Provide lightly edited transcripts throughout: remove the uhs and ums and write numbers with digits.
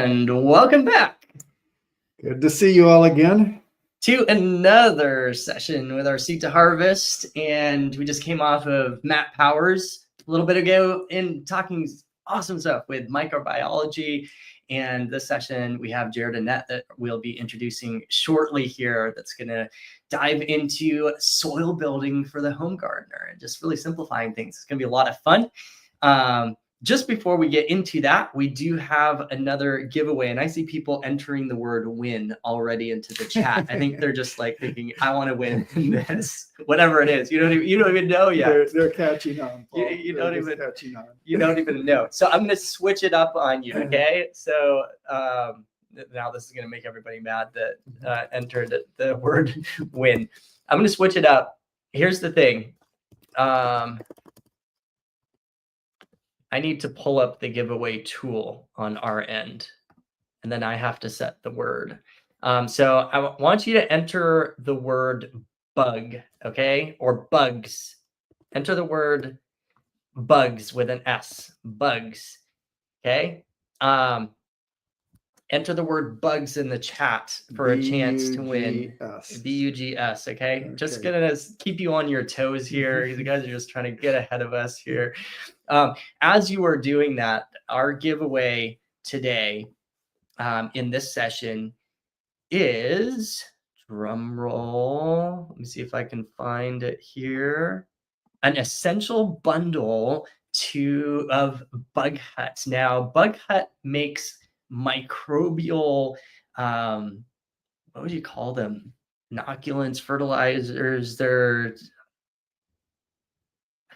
And welcome back. Good to see you all again. To another session with our Seed to Harvest. And we just came off of Matt Powers a little bit ago in talking awesome stuff with microbiology. And this session, we have Jared Annette that we'll be introducing shortly here that's going to dive into soil building for the home gardener and just really simplifying things. It's going to be a lot of fun. Just before we get into that, we do have another giveaway, and I see people entering the word win already into the chat. I think they're just like thinking, I want to win this, whatever it is. You don't even know yet. They're catching on. You don't even catching on. You don't even know. So I'm going to switch it up on you, okay? So now this is going to make everybody mad that entered the word win. I'm going to switch it up. Here's the thing. I need to pull up the giveaway tool on our end, and then I have to set the word. So I want you to enter the word bug, okay? Or bugs. Enter the word bugs with an S, bugs, okay? Enter the word bugs in the chat for a chance to win. B-U-G-S, okay? Just gonna keep you on your toes here. You guys are just trying to get ahead of us here. As you are doing that, our giveaway today in this session is, drum roll, let me see if I can find it here, an essential bundle of Bug Hut. Now, Bug Hut makes microbial, what would you call them? Inoculants, fertilizers, they're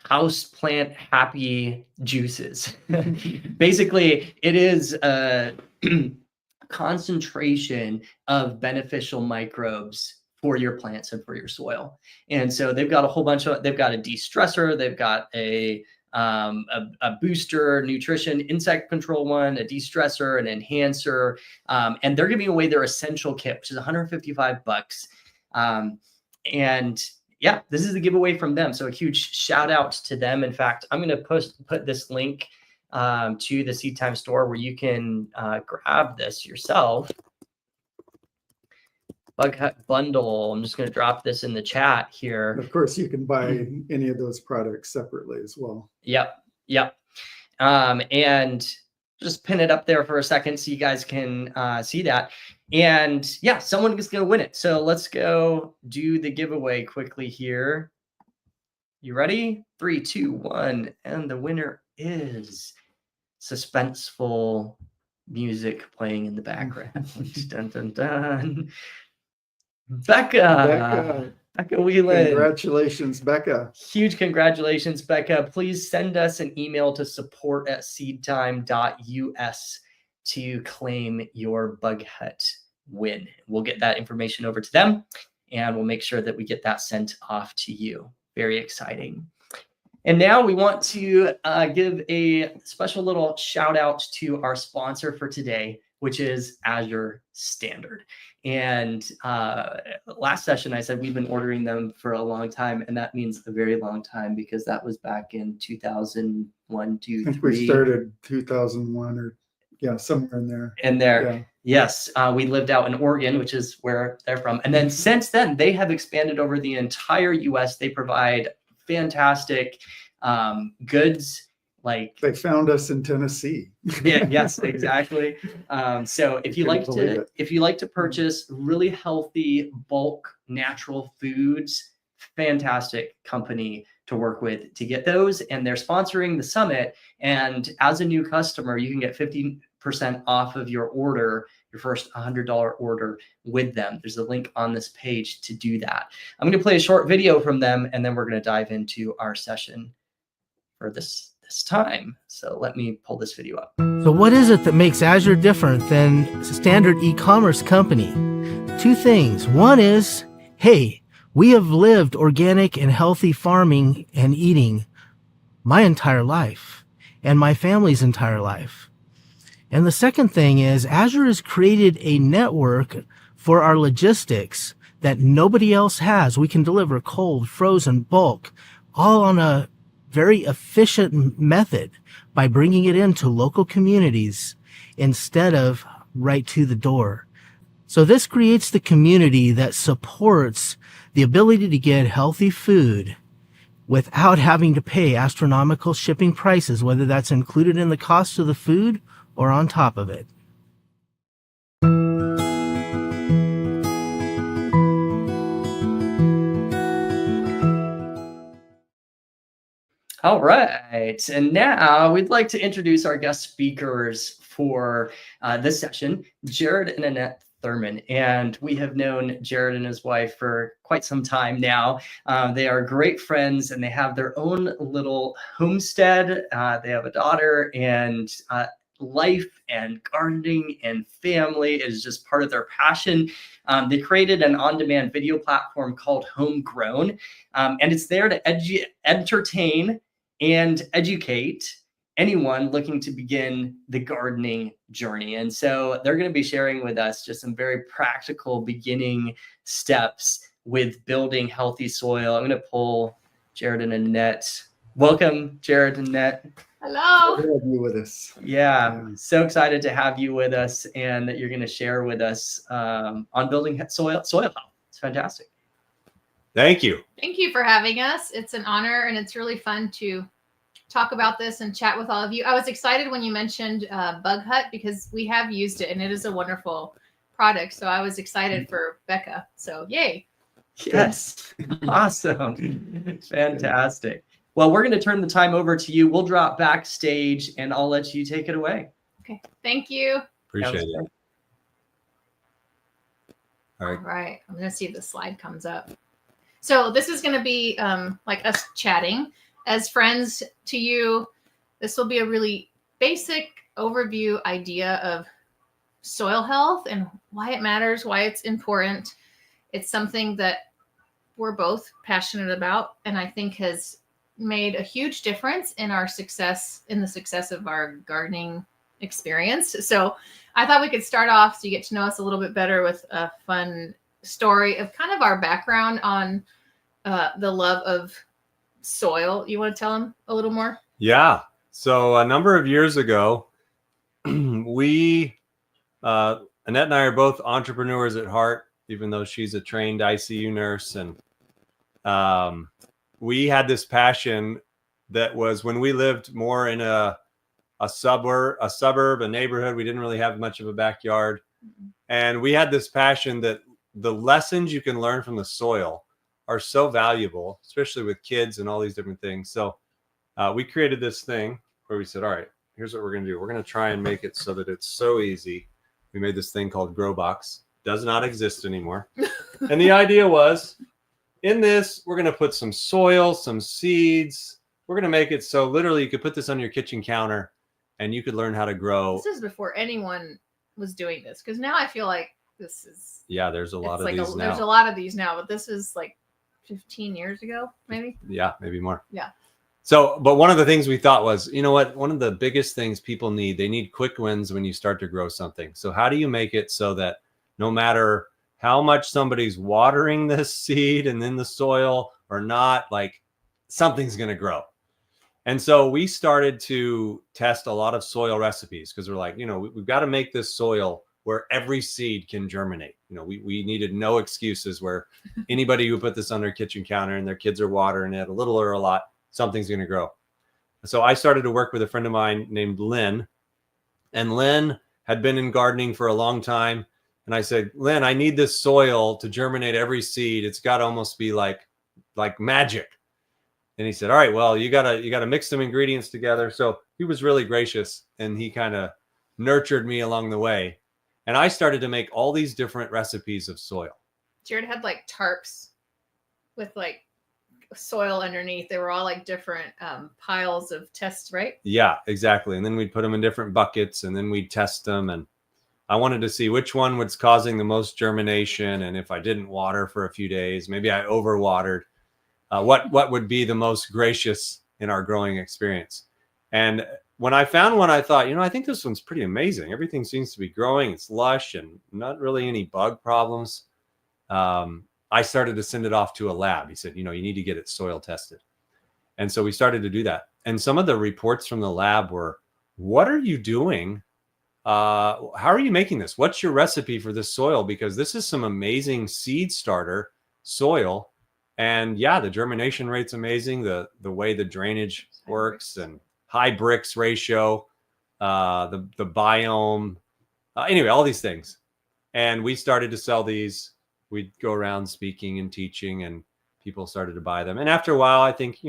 house plant happy juices. Basically, it is a concentration of beneficial microbes for your plants and for your soil. And so they've got a whole bunch of, they've got a de-stressor, they've got a booster nutrition insect control one, a de-stressor, an enhancer, and they're giving away their essential kit, which is $155. And yeah, this is the giveaway from them. So a huge shout out to them. In fact, I'm going to put this link to the Seed Time store where you can grab this yourself. Bug Hut bundle. I'm just going to drop this in the chat here. Of course, you can buy any of those products separately as well. Yep. And just pin it up there for a second so you guys can see that. And yeah, someone is going to win it. So let's go do the giveaway quickly here. You ready? 3, 2, 1. And the winner is suspenseful music playing in the background. Dun, dun, dun. Becca Whelan. Congratulations, Becca. Huge congratulations, Becca. Please send us an email to support@seedtime.us to claim your Bug Hut win. We'll get that information over to them, and we'll make sure that we get that sent off to you. Very exciting. And now we want to give a special little shout out to our sponsor for today, which is Azure Standard. And last session, I said we've been ordering them for a long time, and that means a very long time because that was back in 2001, 2, 3. I think we started 2001 or somewhere in there. Yeah. Yes, we lived out in Oregon, which is where they're from. And then since then, they have expanded over the entire U.S. They provide fantastic goods. Like they found us in Tennessee. Yeah, yes, exactly. So if you like to purchase really healthy bulk natural foods, fantastic company to work with to get those. And they're sponsoring the summit. And as a new customer, you can get 15% off of your order, your first $100 order with them. There's a link on this page to do that. I'm going to play a short video from them, and then we're going to dive into our session for this time. So let me pull this video up. So what is it that makes Azure different than a standard e-commerce company? 2 things. One is, hey, we have lived organic and healthy farming and eating my entire life and my family's entire life. And the second thing is Azure has created a network for our logistics that nobody else has. We can deliver cold, frozen, bulk, all on a very efficient method by bringing it into local communities instead of right to the door. So this creates the community that supports the ability to get healthy food without having to pay astronomical shipping prices, whether that's included in the cost of the food or on top of it. All right. And now we'd like to introduce our guest speakers for this session, Jared and Annette Thurman. And we have known Jared and his wife for quite some time now. They are great friends and they have their own little homestead. They have a daughter, and life and gardening and family is just part of their passion. They created an on-demand video platform called Homegrown, and it's there to entertain and educate anyone looking to begin the gardening journey. And so they're going to be sharing with us just some very practical beginning steps with building healthy soil. I'm going to pull Jared and Annette. Welcome, Jared and Annette. Hello. Good to have you with us. Yeah, so excited to have you with us and that you're going to share with us on building soil health. It's fantastic. Thank you. Thank you for having us. It's an honor, and it's really fun to talk about this and chat with all of you. I was excited when you mentioned Bug Hut because we have used it, and it is a wonderful product. So I was excited for Becca. So yay. Yes. Awesome. Fantastic. Well, we're going to turn the time over to you. We'll drop backstage, and I'll let you take it away. Okay. Thank you. Appreciate it. All right. I'm going to see if the slide comes up. So this is going to be like us chatting as friends to you. This will be a really basic overview idea of soil health and why it matters, why it's important. It's something that we're both passionate about, and I think has made a huge difference in our success, in the success of our gardening experience. So I thought we could start off so you get to know us a little bit better with a fun story of kind of our background on the love of soil. You want to tell them a little more? Yeah. So a number of years ago, Annette and I are both entrepreneurs at heart, even though she's a trained ICU nurse. And we had this passion that was when we lived more in a suburb, a neighborhood. We didn't really have much of a backyard. And we had this passion that the lessons you can learn from the soil are so valuable, especially with kids and all these different things. So we created this thing where we said, all right, here's what we're going to do. We're going to try and make it so that it's so easy. We made this thing called Grow Box. Does not exist anymore. And the idea was, in this, we're going to put some soil, some seeds. We're going to make it so literally you could put this on your kitchen counter and you could learn how to grow. This is before anyone was doing this, because now I feel like this is. Yeah, there's a lot of these now. There's a lot of these now, but this is like 15 years ago, maybe. Yeah, maybe more. Yeah. So, but one of the things we thought was, you know what? One of the biggest things people need, they need quick wins when you start to grow something. So how do you make it so that no matter how much somebody's watering this seed and in the soil or not, like something's going to grow? And so we started to test a lot of soil recipes because we're like, we've got to make this soil where every seed can germinate. We needed no excuses where anybody who put this on their kitchen counter and their kids are watering it a little or a lot, something's going to grow. So I started to work with a friend of mine named Lynn, and Lynn had been in gardening for a long time. And I said, Lynn, I need this soil to germinate every seed. It's got to almost be like magic. And he said, all right, well, you gotta mix some ingredients together. So he was really gracious and he kind of nurtured me along the way. And I started to make all these different recipes of soil. Jared had like tarps with like soil underneath. They were all like different piles of tests, right? Yeah, exactly. And then we'd put them in different buckets and then we'd test them. And I wanted to see which one was causing the most germination. And if I didn't water for a few days, maybe I overwatered, what would be the most gracious in our growing experience. And when I found one, I thought, I think this one's pretty amazing. Everything seems to be growing. It's lush and not really any bug problems. I started to send it off to a lab. He said, you need to get it soil tested. And so we started to do that. And some of the reports from the lab were, what are you doing how are you making this? What's your recipe for this soil? Because this is some amazing seed starter soil. And yeah, the germination rate's amazing. The way the drainage works and high bricks ratio, the biome, anyway, all these things. And we started to sell these. We'd go around speaking and teaching, and people started to buy them. And after a while, I think,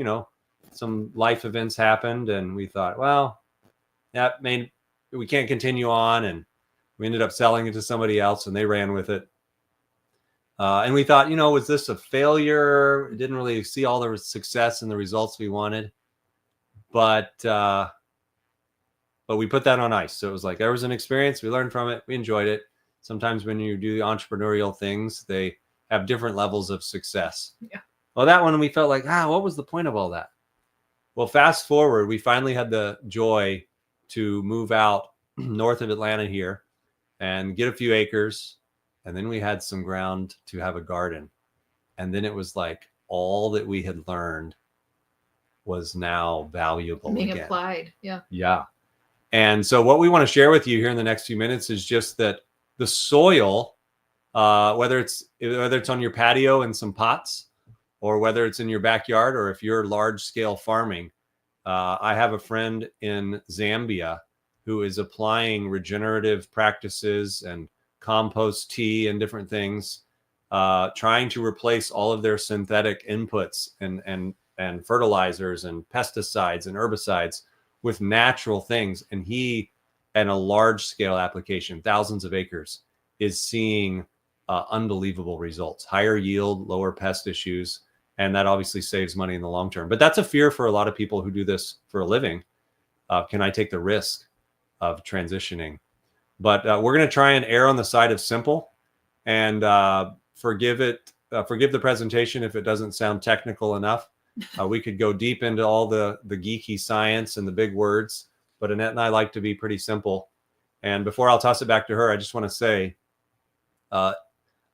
some life events happened, and we thought, well, we can't continue on. And we ended up selling it to somebody else, and they ran with it. And we thought, was this a failure? We didn't really see all the success and the results we wanted. But we put that on ice. So it was like, there was an experience. We learned from it. We enjoyed it. Sometimes when you do the entrepreneurial things, they have different levels of success. Yeah. Well, that one, we felt like, what was the point of all that? Well, fast forward, we finally had the joy to move out north of Atlanta here and get a few acres. And then we had some ground to have a garden. And then it was like all that we had learned was now valuable Being again. applied. Yeah. Yeah. And so what we want to share with you here in the next few minutes is just that the soil, whether it's on your patio in some pots, or whether it's in your backyard, or if you're large scale farming. I have a friend in Zambia who is applying regenerative practices and compost tea and different things, trying to replace all of their synthetic inputs and fertilizers and pesticides and herbicides with natural things. And he, in a large scale application, thousands of acres, is seeing unbelievable results, higher yield, lower pest issues. And that obviously saves money in the long term. But that's a fear for a lot of people who do this for a living. Can I take the risk of transitioning? But we're going to try and err on the side of simple, and forgive the presentation if it doesn't sound technical enough. We could go deep into all the geeky science and the big words, but Annette and I like to be pretty simple. And before I'll toss it back to her, I just want to say,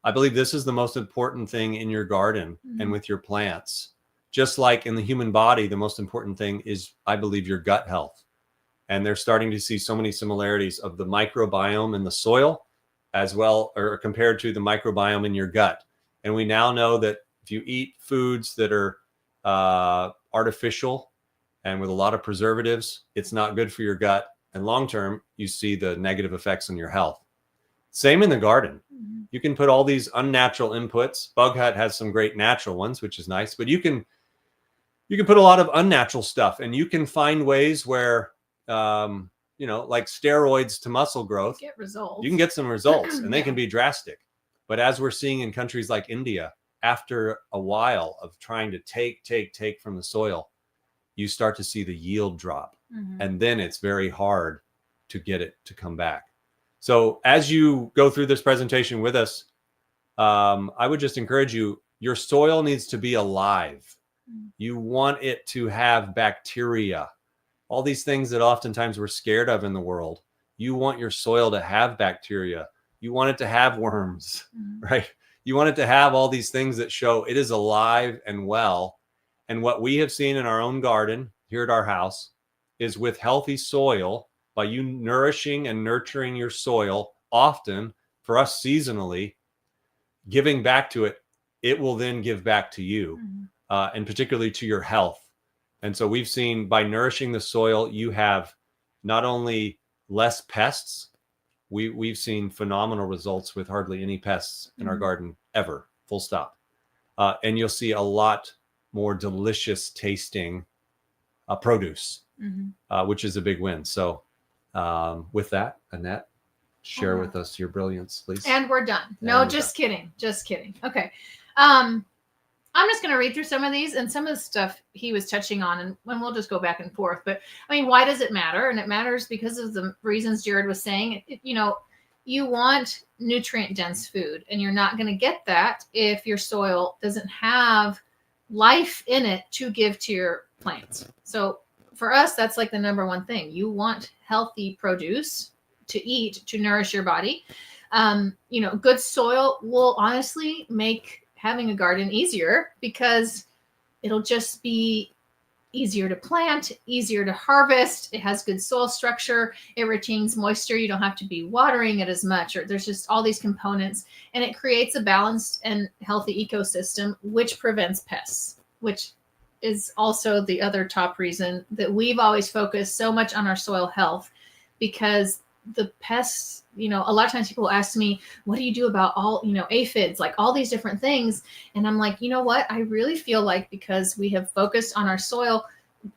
I believe this is the most important thing in your garden and with your plants. Just like in the human body, the most important thing is, I believe, your gut health. And they're starting to see so many similarities of the microbiome in the soil as well, or compared to the microbiome in your gut. And we now know that if you eat foods that are artificial and with a lot of preservatives, it's not good for your gut. And long term, you see the negative effects on your health. Same in the garden. You can put all these unnatural inputs. Bug Hut has some great natural ones, which is nice, but you can put a lot of unnatural stuff, and you can find ways where, like steroids to muscle growth, Get results. you can get some results, and they can be drastic. But as we're seeing in countries like India, after a while of trying to take from the soil, you start to see the yield drop. And then it's very hard to get it to come back. So as you go through this presentation with us, I would just encourage you, your soil needs to be alive. You want it to have bacteria, all these things that oftentimes we're scared of in the world. You want your soil to have bacteria. You want it to have worms, right? You want it to have all these things that show it is alive and well. And what we have seen in our own garden here at our house is, with healthy soil, by you nourishing and nurturing your soil often, for us seasonally, giving back to it, it will then give back to you, and particularly to your health. And so we've seen, by nourishing the soil, you have not only less pests, we've seen phenomenal results with hardly any pests in our garden ever, full stop. And you'll see a lot more delicious tasting produce, which is a big win. So with that, Annette, share with us your brilliance, please. And we're done. No, just kidding. Just kidding. Okay. I'm just going to read through some of these, and some of the stuff he was touching on, and we'll just go back and forth. But I mean, why does it matter? And it matters because of the reasons Jared was saying. You want nutrient dense food, and you're not going to get that if your soil doesn't have life in it to give to your plants. So for us, that's like the number one thing. You want healthy produce to eat, to nourish your body. Good soil will honestly make having a garden easier, because it'll just be easier to plant, easier to harvest. It has good soil structure. It retains moisture. You don't have to be watering it as much, or there's just all these components, and it creates a balanced and healthy ecosystem, which prevents pests, which is also the other top reason that we've always focused so much on our soil health, because the pests, a lot of times people ask me, what do you do about all, aphids, like all these different things? And I'm like, you know what? I really feel like because we have focused on our soil,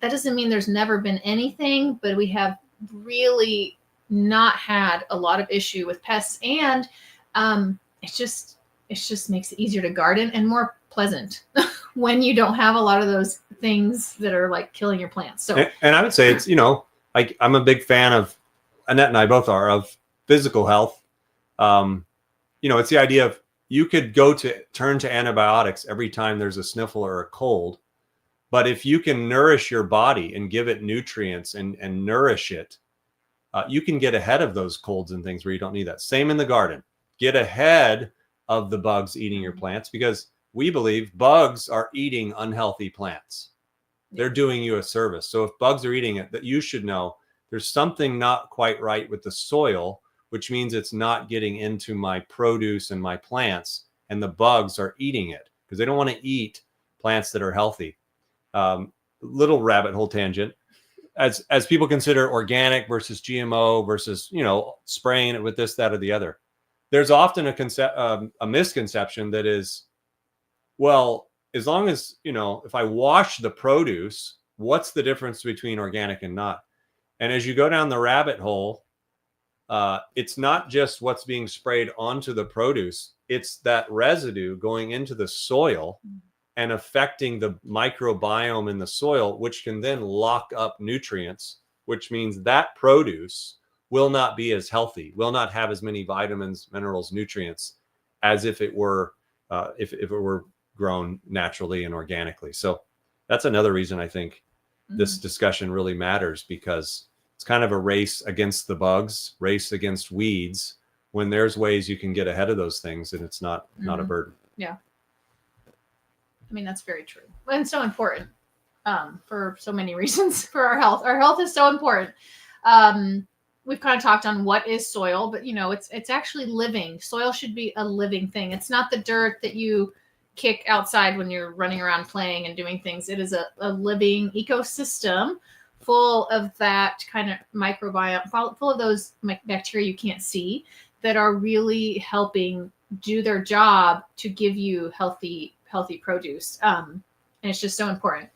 that doesn't mean there's never been anything, but we have really not had a lot of issue with pests. And it just makes it easier to garden and more pleasant when you don't have a lot of those things that are like killing your plants. So, and I would say it's, I'm a big fan of, Annette and I both are, of physical health. It's the idea of you could turn to antibiotics every time there's a sniffle or a cold. But if you can nourish your body and give it nutrients and nourish it, you can get ahead of those colds and things where you don't need that. Same in the garden. Get ahead of the bugs eating your plants, because we believe bugs are eating unhealthy plants. They're doing you a service. So if bugs are eating it, that you should know there's something not quite right with the soil, which means it's not getting into my produce and my plants, and the bugs are eating it because they don't want to eat plants that are healthy. Little rabbit hole tangent. As people consider organic versus GMO versus, spraying it with this, that, or the other, there's often a misconception that is, well, as long as, if I wash the produce, what's the difference between organic and not? And as you go down the rabbit hole, it's not just what's being sprayed onto the produce. It's that residue going into the soil and affecting the microbiome in the soil, which can then lock up nutrients, which means that produce will not be as healthy, will not have as many vitamins, minerals, nutrients as if it were if it were grown naturally and organically. So that's another reason I think this discussion really matters, because it's kind of a race against the bugs, race against weeds, when there's ways you can get ahead of those things and it's not a burden. Yeah. I mean, that's very true. And so important for so many reasons for our health. Our health is so important. We've kind of talked on what is soil, but it's actually living. Soil should be a living thing. It's not the dirt that you kick outside when you're running around playing and doing things. It is a living ecosystem full of that kind of microbiome, full of those bacteria you can't see that are really helping do their job to give you healthy produce. And it's just so important.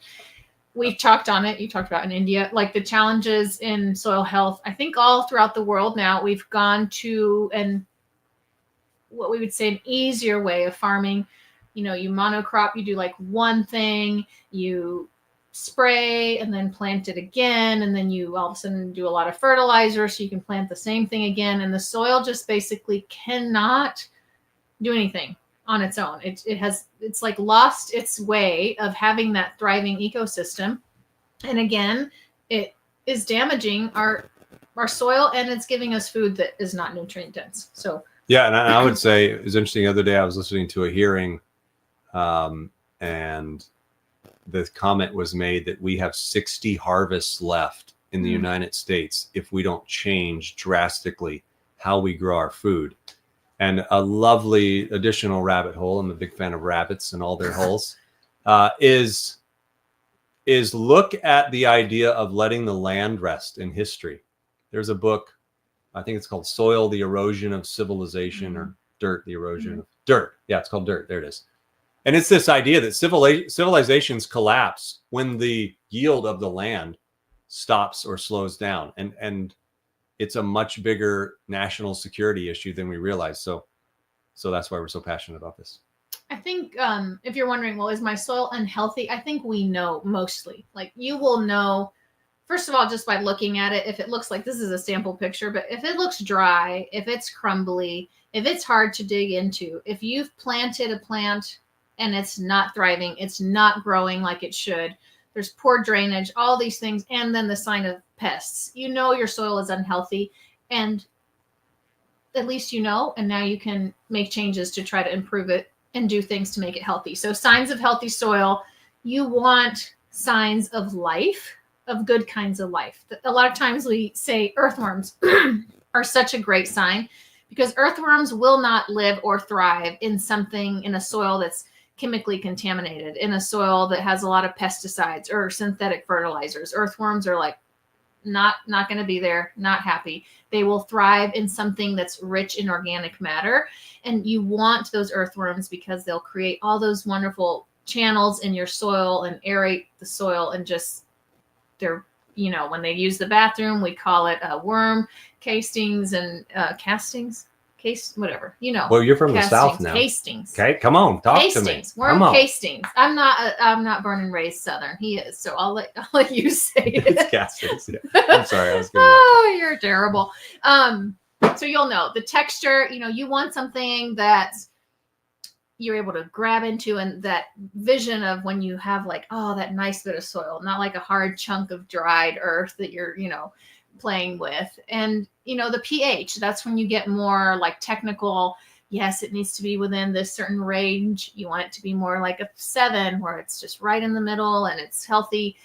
We've talked on it. You talked about in India, like the challenges in soil health. I think all throughout the world now, we've gone to what we would say an easier way of farming. You monocrop, you do like one thing, you spray and then plant it again, and then you all of a sudden do a lot of fertilizer so you can plant the same thing again, and the soil just basically cannot do anything on its own. It's like lost its way of having that thriving ecosystem, and again it is damaging our soil, and it's giving us food that is not nutrient dense. So yeah, and I would say it was interesting. The other day I was listening to a hearing, and the comment was made that we have 60 harvests left in the United States if we don't change drastically how we grow our food. And a lovely additional rabbit hole, I'm a big fan of rabbits and all their holes, is look at the idea of letting the land rest in history. There's a book, I think it's called Soil, the Erosion of Civilization, or Dirt, the Erosion of Dirt. Yeah, it's called Dirt. There it is. And it's this idea that civilizations collapse when the yield of the land stops or slows down. And it's a much bigger national security issue than we realize. So that's why we're so passionate about this. I think if you're wondering, well, is my soil unhealthy? I think we know mostly. Like you will know, first of all, just by looking at it, if it looks like, this is a sample picture, but if it looks dry, if it's crumbly, if it's hard to dig into, if you've planted a plant and it's not thriving, it's not growing like it should, there's poor drainage, all these things, and then the sign of pests, your soil is unhealthy, and at least and now you can make changes to try to improve it and do things to make it healthy. So signs of healthy soil, you want signs of life, of good kinds of life. A lot of times we say earthworms are such a great sign because earthworms will not live or thrive in a soil that's chemically contaminated, in a soil that has a lot of pesticides or synthetic fertilizers. Earthworms are like not going to be there, not happy. They will thrive in something that's rich in organic matter. And you want those earthworms because they'll create all those wonderful channels in your soil and aerate the soil, and just they're, when they use the bathroom, we call it worm castings and whatever. Well, you're from the South now. Castings. Okay, come on, talk to me. Worm castings. I'm not born and raised Southern. He is, so I'll let you say it. It's castings. Yeah. I'm sorry, I was going. Oh, you're terrible. So you'll know the texture. You want something that you're able to grab into, and that vision of when you have that nice bit of soil, not like a hard chunk of dried earth that you're playing with. And the pH, that's when you get more technical. Yes, it needs to be within this certain range. You want it to be more like a 7, where it's just right in the middle and it's healthy.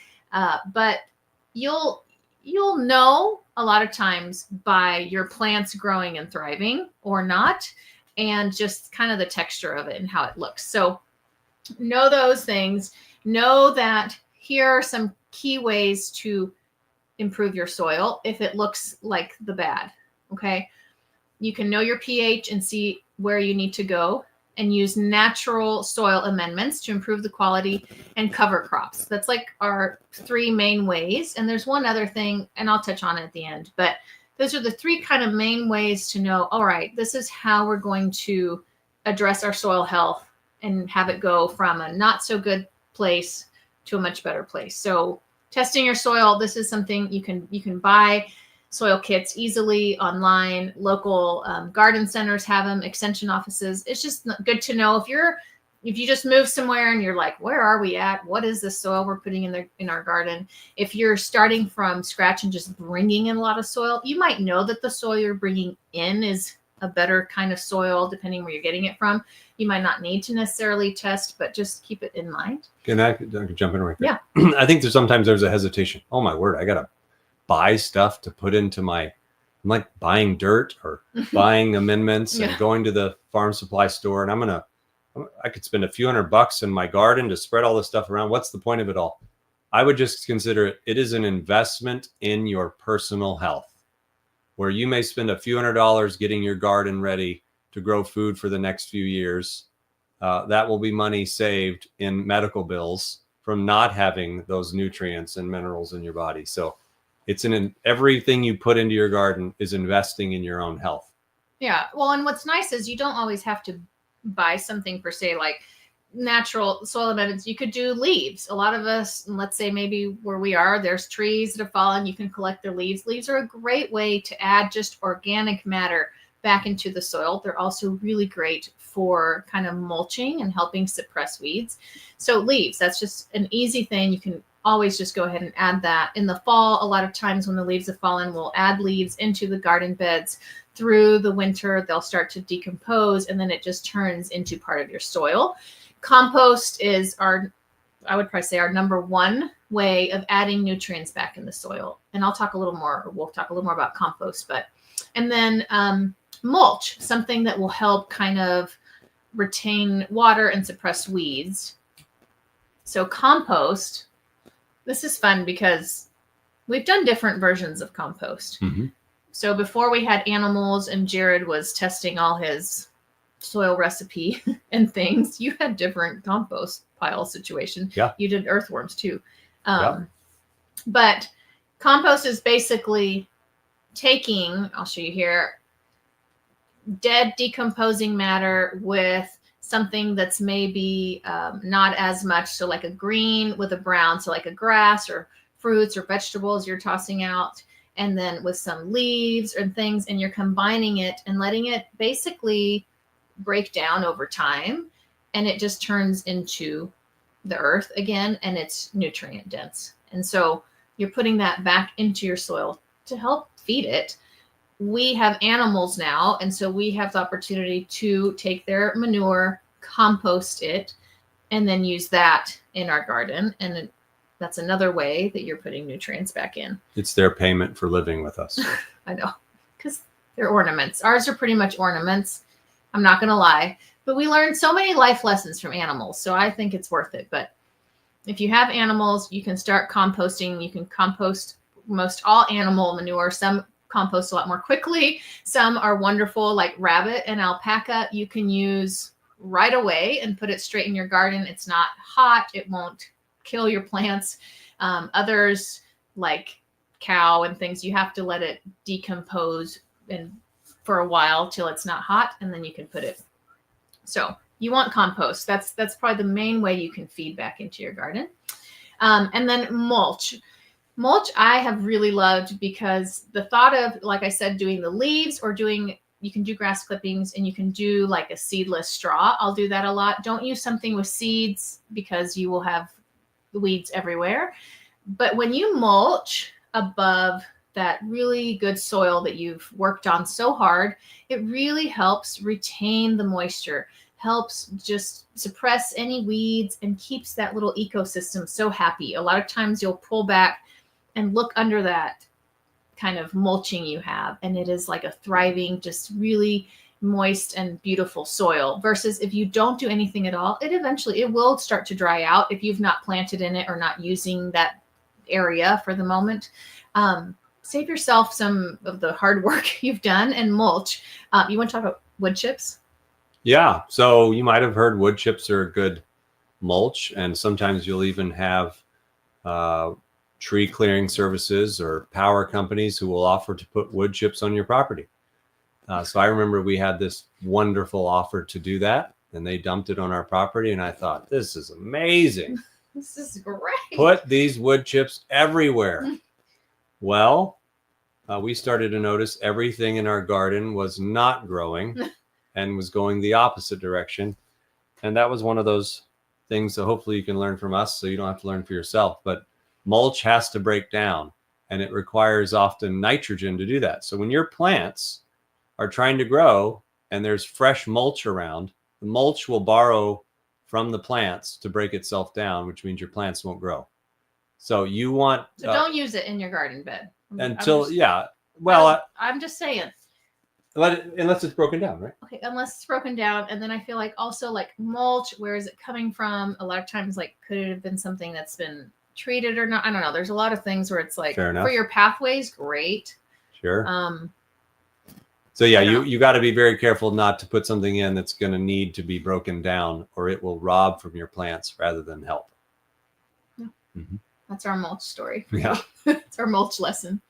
But you'll know a lot of times by your plants growing and thriving or not, and just kind of the texture of it and how it looks. So know those things. Know that here are some key ways to improve your soil if it looks like the bad. Okay. You can know your pH and see where you need to go, and use natural soil amendments to improve the quality, and cover crops. That's our 3 main ways. And there's one other thing, and I'll touch on it at the end, but those are the 3 kind of main ways to know, all right, this is how we're going to address our soil health and have it go from a not so good place to a much better place. So testing your soil, this is something you can buy soil kits easily online. Local garden centers have them, extension offices. It's just good to know if you just move somewhere and you're like, where are we at? What is the soil we're putting in our garden? If you're starting from scratch and just bringing in a lot of soil, you might know that the soil you're bringing in is a better kind of soil, depending where you're getting it from. You might not need to necessarily test, but just keep it in mind. Can I jump in right there? Yeah. I think sometimes there's a hesitation. Oh my word, I got to buy stuff to put into I'm like buying dirt or buying amendments and going to the farm supply store, and I could spend a few $100 in my garden to spread all this stuff around. What's the point of it all? I would just consider it is an investment in your personal health, where you may spend a few $100 getting your garden ready to grow food for the next few years. That will be money saved in medical bills from not having those nutrients and minerals in your body. So it's everything you put into your garden is investing in your own health. Yeah. Well, and what's nice is you don't always have to buy something per se, like natural soil amendments. You could do leaves. A lot of us, let's say maybe where we are, there's trees that have fallen. You can collect their leaves. Leaves are a great way to add just organic matter back into the soil. They're also really great for kind of mulching and helping suppress weeds. So leaves, that's just an easy thing. You can always just go ahead and add that. In the fall, a lot of times when the leaves have fallen, we'll add leaves into the garden beds. Through the winter, they'll start to decompose, and then it just turns into part of your soil. Compost is I would probably say our number 1 way of adding nutrients back in the soil. And we'll talk a little more about compost, and then mulch, something that will help kind of retain water and suppress weeds. So compost, this is fun because we've done different versions of compost. Mm-hmm. So before we had animals and Jared was testing all his soil recipe and things, you had different compost pile situation. Yeah. You did earthworms too. But compost is basically taking, I'll show you here, dead decomposing matter with something that's maybe not as much. So like a green with a brown, so like a grass or fruits or vegetables you're tossing out, and then with some leaves and things, and you're combining it and letting it basically break down over time, and it just turns into the earth again, and it's nutrient dense. And so you're putting that back into your soil to help feed it. We have animals now, and so we have the opportunity to take their manure, compost it, and then use that in our garden. And that's another way that you're putting nutrients back in. It's their payment for living with us. I know, because they're ornaments. Ours are pretty much ornaments. I'm not going to lie, but we learned so many life lessons from animals. So I think it's worth it. But if you have animals, you can start composting. You can compost most all animal manure. Some compost a lot more quickly. Some are wonderful, like rabbit and alpaca. You can use right away and put it straight in your garden. It's not hot. It won't kill your plants. Others like cow and things, you have to let it decompose and for a while till it's not hot, and then you can put it. So you want compost. That's probably the main way you can feed back into your garden. And then mulch. Mulch I have really loved because the thought of, like I said, doing the leaves or you can do grass clippings and you can do like a seedless straw. I'll do that a lot. Don't use something with seeds because you will have weeds everywhere. But when you mulch above that really good soil that you've worked on so hard, it really helps retain the moisture, helps just suppress any weeds and keeps that little ecosystem so happy. A lot of times you'll pull back and look under that kind of mulching you have, and it is like a thriving, just really moist and beautiful soil, versus if you don't do anything at all, it will start to dry out if you've not planted in it or not using that area for the moment. Save yourself some of the hard work you've done and mulch. You want to talk about wood chips? Yeah. So you might have heard wood chips are a good mulch, and sometimes you'll even have tree clearing services or power companies who will offer to put wood chips on your property. So I remember we had this wonderful offer to do that, and they dumped it on our property, and I thought, this is amazing. This is great. Put these wood chips everywhere. Well, we started to notice everything in our garden was not growing and was going the opposite direction. And that was one of those things that hopefully you can learn from us so you don't have to learn for yourself. But mulch has to break down, and it requires often nitrogen to do that. So when your plants are trying to grow and there's fresh mulch around, the mulch will borrow from the plants to break itself down, which means your plants won't grow. So you want... So don't use it in your garden bed. I'm just saying. Unless it's broken down, right? Okay, unless it's broken down. And then I feel like also like mulch, where is it coming from? A lot of times, like, could it have been something that's been treated or not? I don't know. There's a lot of things where it's like, for your pathways, great. Sure. So yeah, you got to be very careful not to put something in that's going to need to be broken down, or it will rob from your plants rather than help. Yeah. Mm-hmm. That's our mulch story. Yeah. It's our mulch lesson.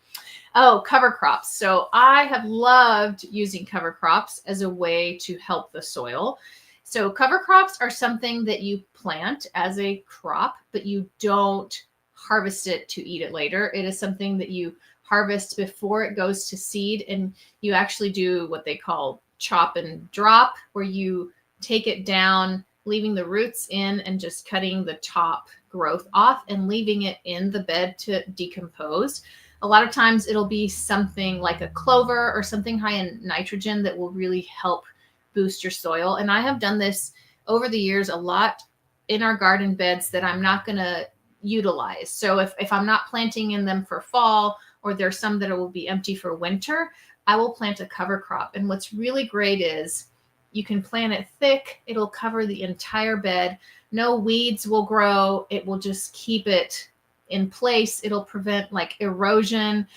Oh, cover crops. So I have loved using cover crops as a way to help the soil. So cover crops are something that you plant as a crop, but you don't harvest it to eat it later. It is something that you harvest before it goes to seed, and you actually do what they call chop and drop, where you take it down, leaving the roots in and just cutting the top growth off and leaving it in the bed to decompose. A lot of times it'll be something like a clover or something high in nitrogen that will really help boost your soil. And I have done this over the years a lot in our garden beds that I'm not going to utilize. So if I'm not planting in them for fall, or there's some that will be empty for winter, I will plant a cover crop. And what's really great is you can plant it thick. It'll cover the entire bed. No weeds will grow. It will just keep it in place. It'll prevent like erosion.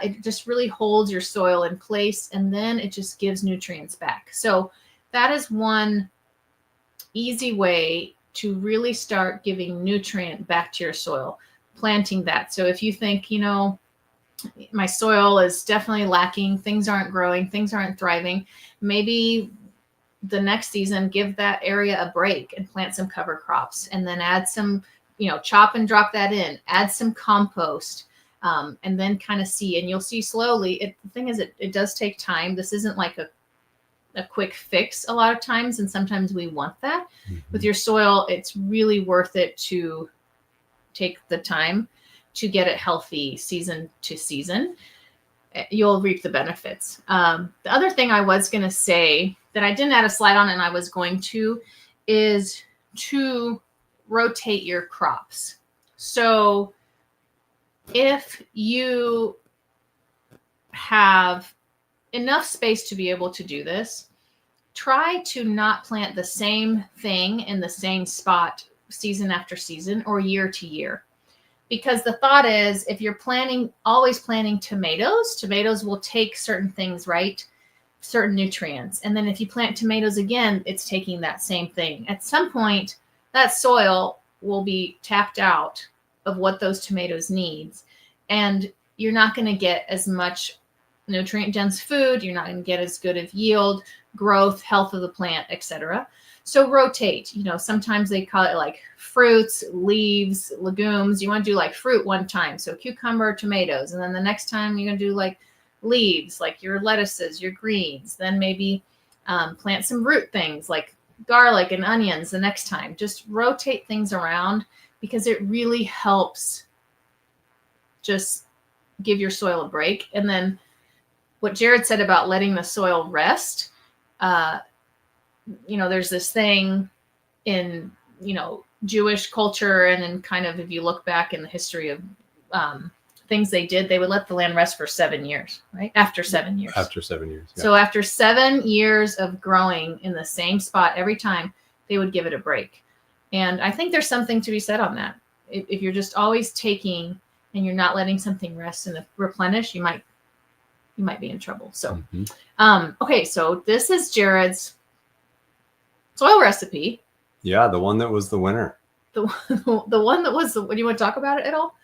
It just really holds your soil in place, and then it just gives nutrients back. So that is one easy way to really start giving nutrient back to your soil, planting that. So if you think, my soil is definitely lacking, things aren't growing, things aren't thriving, maybe the next season, give that area a break and plant some cover crops, and then add some, chop and drop that in, add some compost, and then kind of see, and you'll see slowly. The thing is, it does take time. This isn't like a quick fix a lot of times, and sometimes we want that. Mm-hmm. With your soil, it's really worth it to take the time to get it healthy season to season. You'll reap the benefits. The other thing I was going to say that I didn't add a slide on, and I was going to, is to rotate your crops. So if you have enough space to be able to do this, try to not plant the same thing in the same spot season after season or year to year. Because the thought is, if you're always planting tomatoes will take certain things, right? Certain nutrients. And then if you plant tomatoes again, it's taking that same thing. At some point, that soil will be tapped out of what those tomatoes needs. And you're not going to get as much nutrient dense food. You're not going to get as good of yield, growth, health of the plant, etc. So rotate. Sometimes they call it like fruits, leaves, legumes. You want to do like fruit one time. So cucumber, tomatoes. And then the next time you're going to do like leaves, like your lettuces, your greens. Then maybe plant some root things like garlic and onions the next time. Just rotate things around because it really helps just give your soil a break. And then what Jared said about letting the soil rest, there's this thing in, Jewish culture, and then kind of if you look back in the history of things they did, they would let the land rest for 7 years, right? After 7 years. After 7 years. Yeah. So after 7 years of growing in the same spot every time, they would give it a break. And I think there's something to be said on that. If you're just always taking and you're not letting something rest and replenish, you might be in trouble. So, okay. So this is Jared's soil recipe. Yeah. The one that was the winner. The one that was do you want to talk about it at all?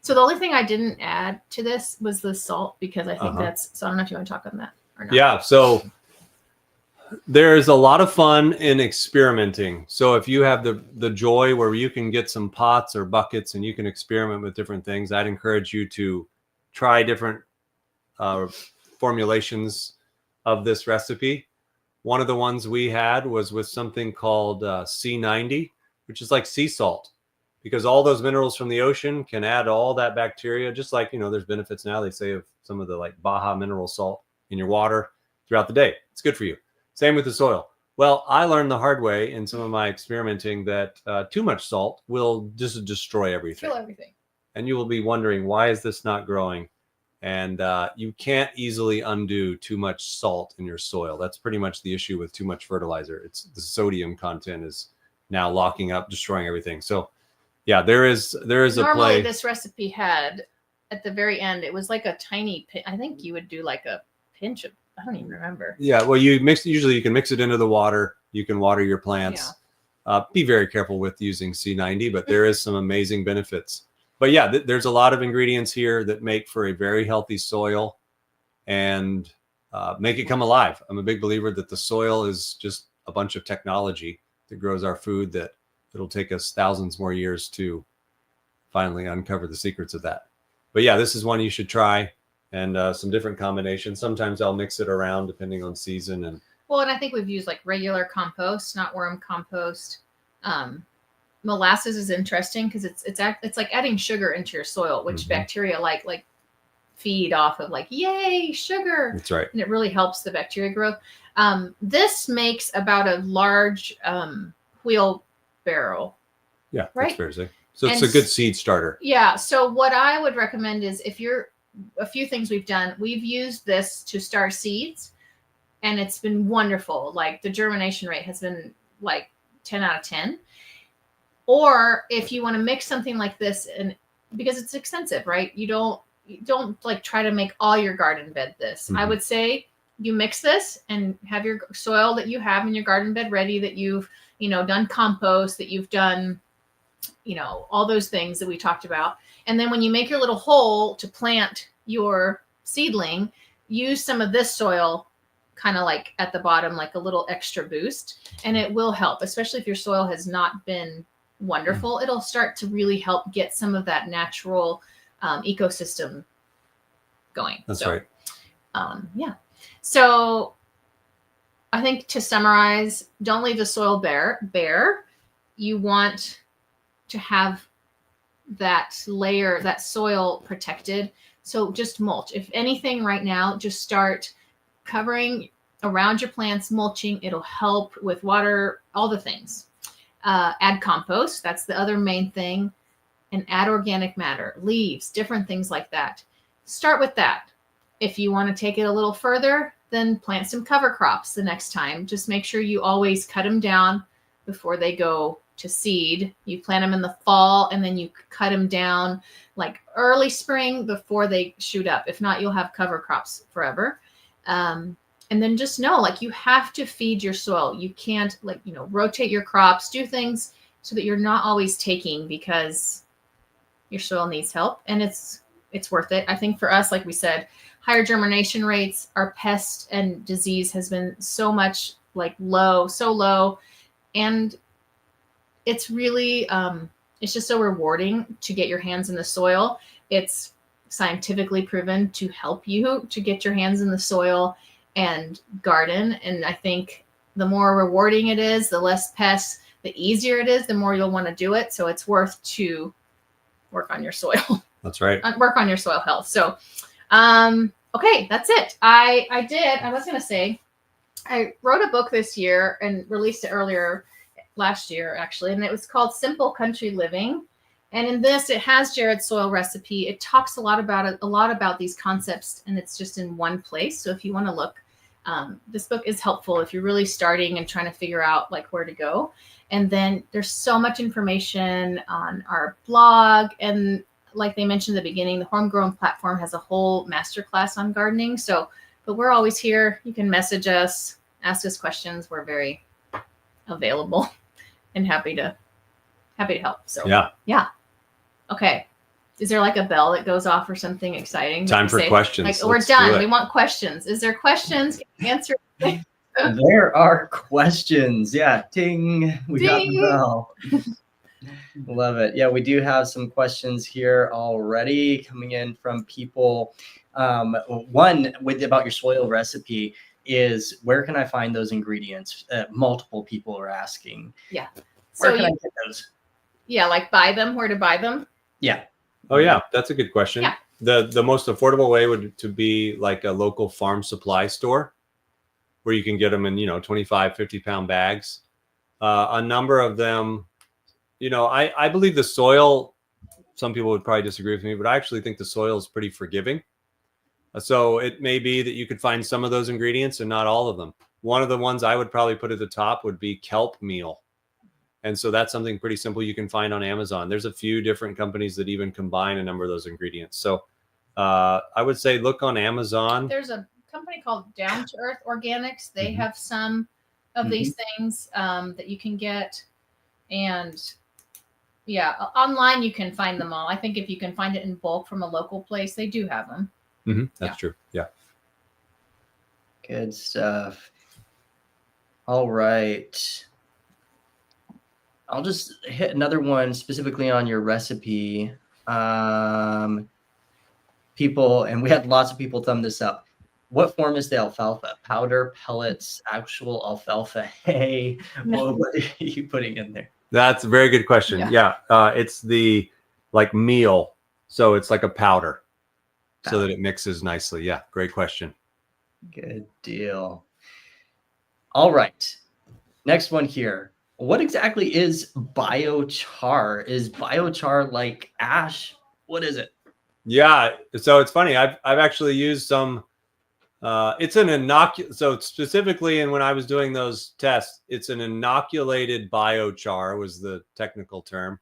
So the only thing I didn't add to this was the salt, because I think so I don't know if you want to talk on that or not. Yeah. So there's a lot of fun in experimenting. So if you have the joy where you can get some pots or buckets and you can experiment with different things, I'd encourage you to try different formulations of this recipe. One of the ones we had was with something called C90, which is like sea salt, because all those minerals from the ocean can add all that bacteria. Just like, there's benefits now, they say, of some of the like Baja mineral salt in your water throughout the day. It's good for you. Same with the soil. Well, I learned the hard way in some of my experimenting that too much salt will just destroy everything. Kill everything. And you will be wondering, why is this not growing? And you can't easily undo too much salt in your soil. That's pretty much the issue with too much fertilizer. It's the sodium content is now locking up, destroying everything. So yeah, there is a play. Normally this recipe had at the very end, it was like a tiny I think you would do like a pinch of, I don't even remember. Yeah, well, usually you can mix it into the water. You can water your plants. Yeah. Be very careful with using C90, but there is some amazing benefits. But yeah, there's a lot of ingredients here that make for a very healthy soil and make it come alive. I'm a big believer that the soil is just a bunch of technology that grows our food, that it'll take us thousands more years to finally uncover the secrets of that. But yeah, this is one you should try, and some different combinations. Sometimes I'll mix it around depending on season. And I think we've used like regular compost, not worm compost. Molasses is interesting because it's like adding sugar into your soil, which bacteria like feed off of, like, yay, sugar. That's right. And it really helps the bacteria growth. This makes about a large wheelbarrow. Yeah, right? That's fair to say. So it's a good seed starter. Yeah. So what I would recommend is, if you're a few things we've done, we've used this to start seeds, and it's been wonderful. Like the germination rate has been like 10 out of 10. Or if you want to mix something like this, and because it's expensive, right? You don't like try to make all your garden bed this. I would say you mix this and have your soil that you have in your garden bed ready, that you've, done compost, that you've done, all those things that we talked about. And then when you make your little hole to plant your seedling, use some of this soil kind of like at the bottom, like a little extra boost, and it will help, especially if your soil has not been wonderful. It'll start to really help get some of that natural ecosystem going. That's right. Yeah. So I think to summarize, don't leave the soil bare. You want to have that layer, that soil protected. So just mulch. If anything right now, just start covering around your plants, mulching. It'll help with water, all the things. Add compost. That's the other main thing. and add organic matter, leaves, different things like that. Start with that. If you want to take it a little further, then plant some cover crops the next time. Just make sure you always cut them down before they go to seed. You plant them in the fall, and then you cut them down like early spring before they shoot up. If not, you'll have cover crops forever. And then just know, like, you have to feed your soil. You can't, like, you know, rotate your crops, do things so that you're not always taking, because your soil needs help, and it's worth it. I think for us, like we said, higher germination rates, our pest and disease has been so much like so low. And it's really, it's just so rewarding to get your hands in the soil. It's scientifically proven to help you to get your hands in the soil and garden. And I think the more rewarding it is, the less pests, the easier it is, the more you'll want to do it. So it's worth to work on your soil. That's right. Work on your soil health. So, okay, that's it. I was going to say, I wrote a book this year and released it last year, actually, and it was called Simple Country Living. And in this, it has Jared's soil recipe. It talks a lot about these concepts, and it's just in one place. So if you want to look, this book is helpful if you're really starting and trying to figure out like where to go. And then there's so much information on our blog. And like they mentioned at the beginning, the Homegrown platform has a whole masterclass on gardening. So, but we're always here. You can message us, ask us questions. We're very available and happy to help. So yeah. Okay. Is there like a bell that goes off or something exciting? Time for questions. Like, we're done. We want questions. Is there questions? Answer. There are questions. Yeah. Ding. We got the bell. Love it. Yeah, we do have some questions here already coming in from people. One about your soil recipe is, where can I find those ingredients? Multiple people are asking. Yeah. Where can I get those? Yeah, like buy them. Where to buy them? Yeah. Oh yeah, that's a good question. Yeah. The most affordable way would to be like a local farm supply store, where you can get them in 25, 50-pound bags. A number of them, I believe the soil. Some people would probably disagree with me, but I actually think the soil is pretty forgiving. So it may be that you could find some of those ingredients and not all of them. One of the ones I would probably put at the top would be kelp meal. And so that's something pretty simple you can find on Amazon. There's a few different companies that even combine a number of those ingredients. So I would say look on Amazon. There's a company called Down to Earth Organics. They have some of these things that you can get. And yeah, online you can find them all. I think if you can find it in bulk from a local place, they do have them. That's true. Yeah. Good stuff. All right. I'll just hit another one specifically on your recipe. People, and we had lots of people thumb this up. What form is the alfalfa? Powder, pellets, actual alfalfa hay? No. What are you putting in there? That's a very good question. Yeah. It's the like meal. So it's like a powder so that it mixes nicely. Yeah. Great question. Good deal. All right. Next one here. What exactly is biochar? Is biochar like ash? What is it? Yeah. So it's funny. I've actually used some. It's an inoculate. So specifically, and when I was doing those tests, it's an inoculated biochar was the technical term.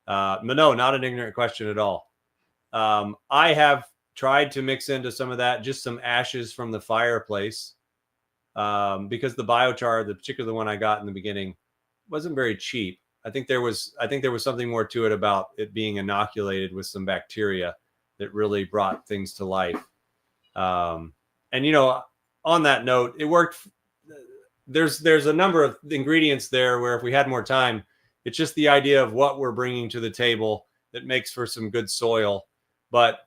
But no, not an ignorant question at all. I have tried to mix into some of that, just some ashes from the fireplace, because the biochar, the particular one I got in the beginning, wasn't very cheap. I think there was something more to it about it being inoculated with some bacteria that really brought things to life. And on that note, it worked. There's a number of ingredients there where if we had more time, it's just the idea of what we're bringing to the table that makes for some good soil. But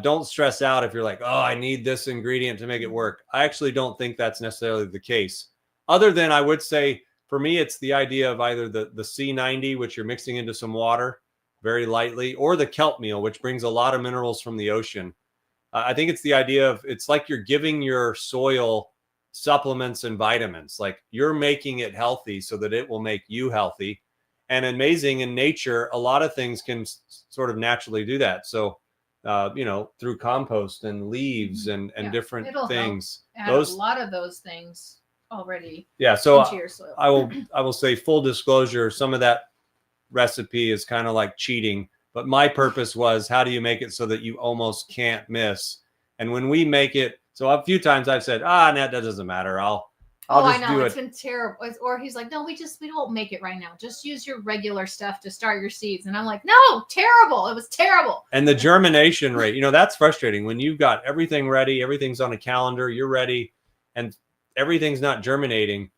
don't stress out if you're like, oh, I need this ingredient to make it work. I actually don't think that's necessarily the case. Other than I would say, for me, it's the idea of either the C90, which you're mixing into some water very lightly, or the kelp meal, which brings a lot of minerals from the ocean. I think it's the idea of, it's like you're giving your soil supplements and vitamins. Like you're making it healthy so that it will make you healthy. And amazing in nature, a lot of things can sort of naturally do that. So, through compost and leaves and different things. Add a lot of those things already. Yeah. So into your soil. I will say, full disclosure, some of that recipe is kind of like cheating, but my purpose was, how do you make it so that you almost can't miss? And when we make it, so a few times I've said, Annette, that doesn't matter. I'll just I know do it's it. been terrible. Or he's like, no, we won't make it right now. Just use your regular stuff to start your seeds. And I'm like, no, terrible. It was terrible. And the germination rate, that's frustrating when you've got everything ready, everything's on a calendar, you're ready, and everything's not germinating.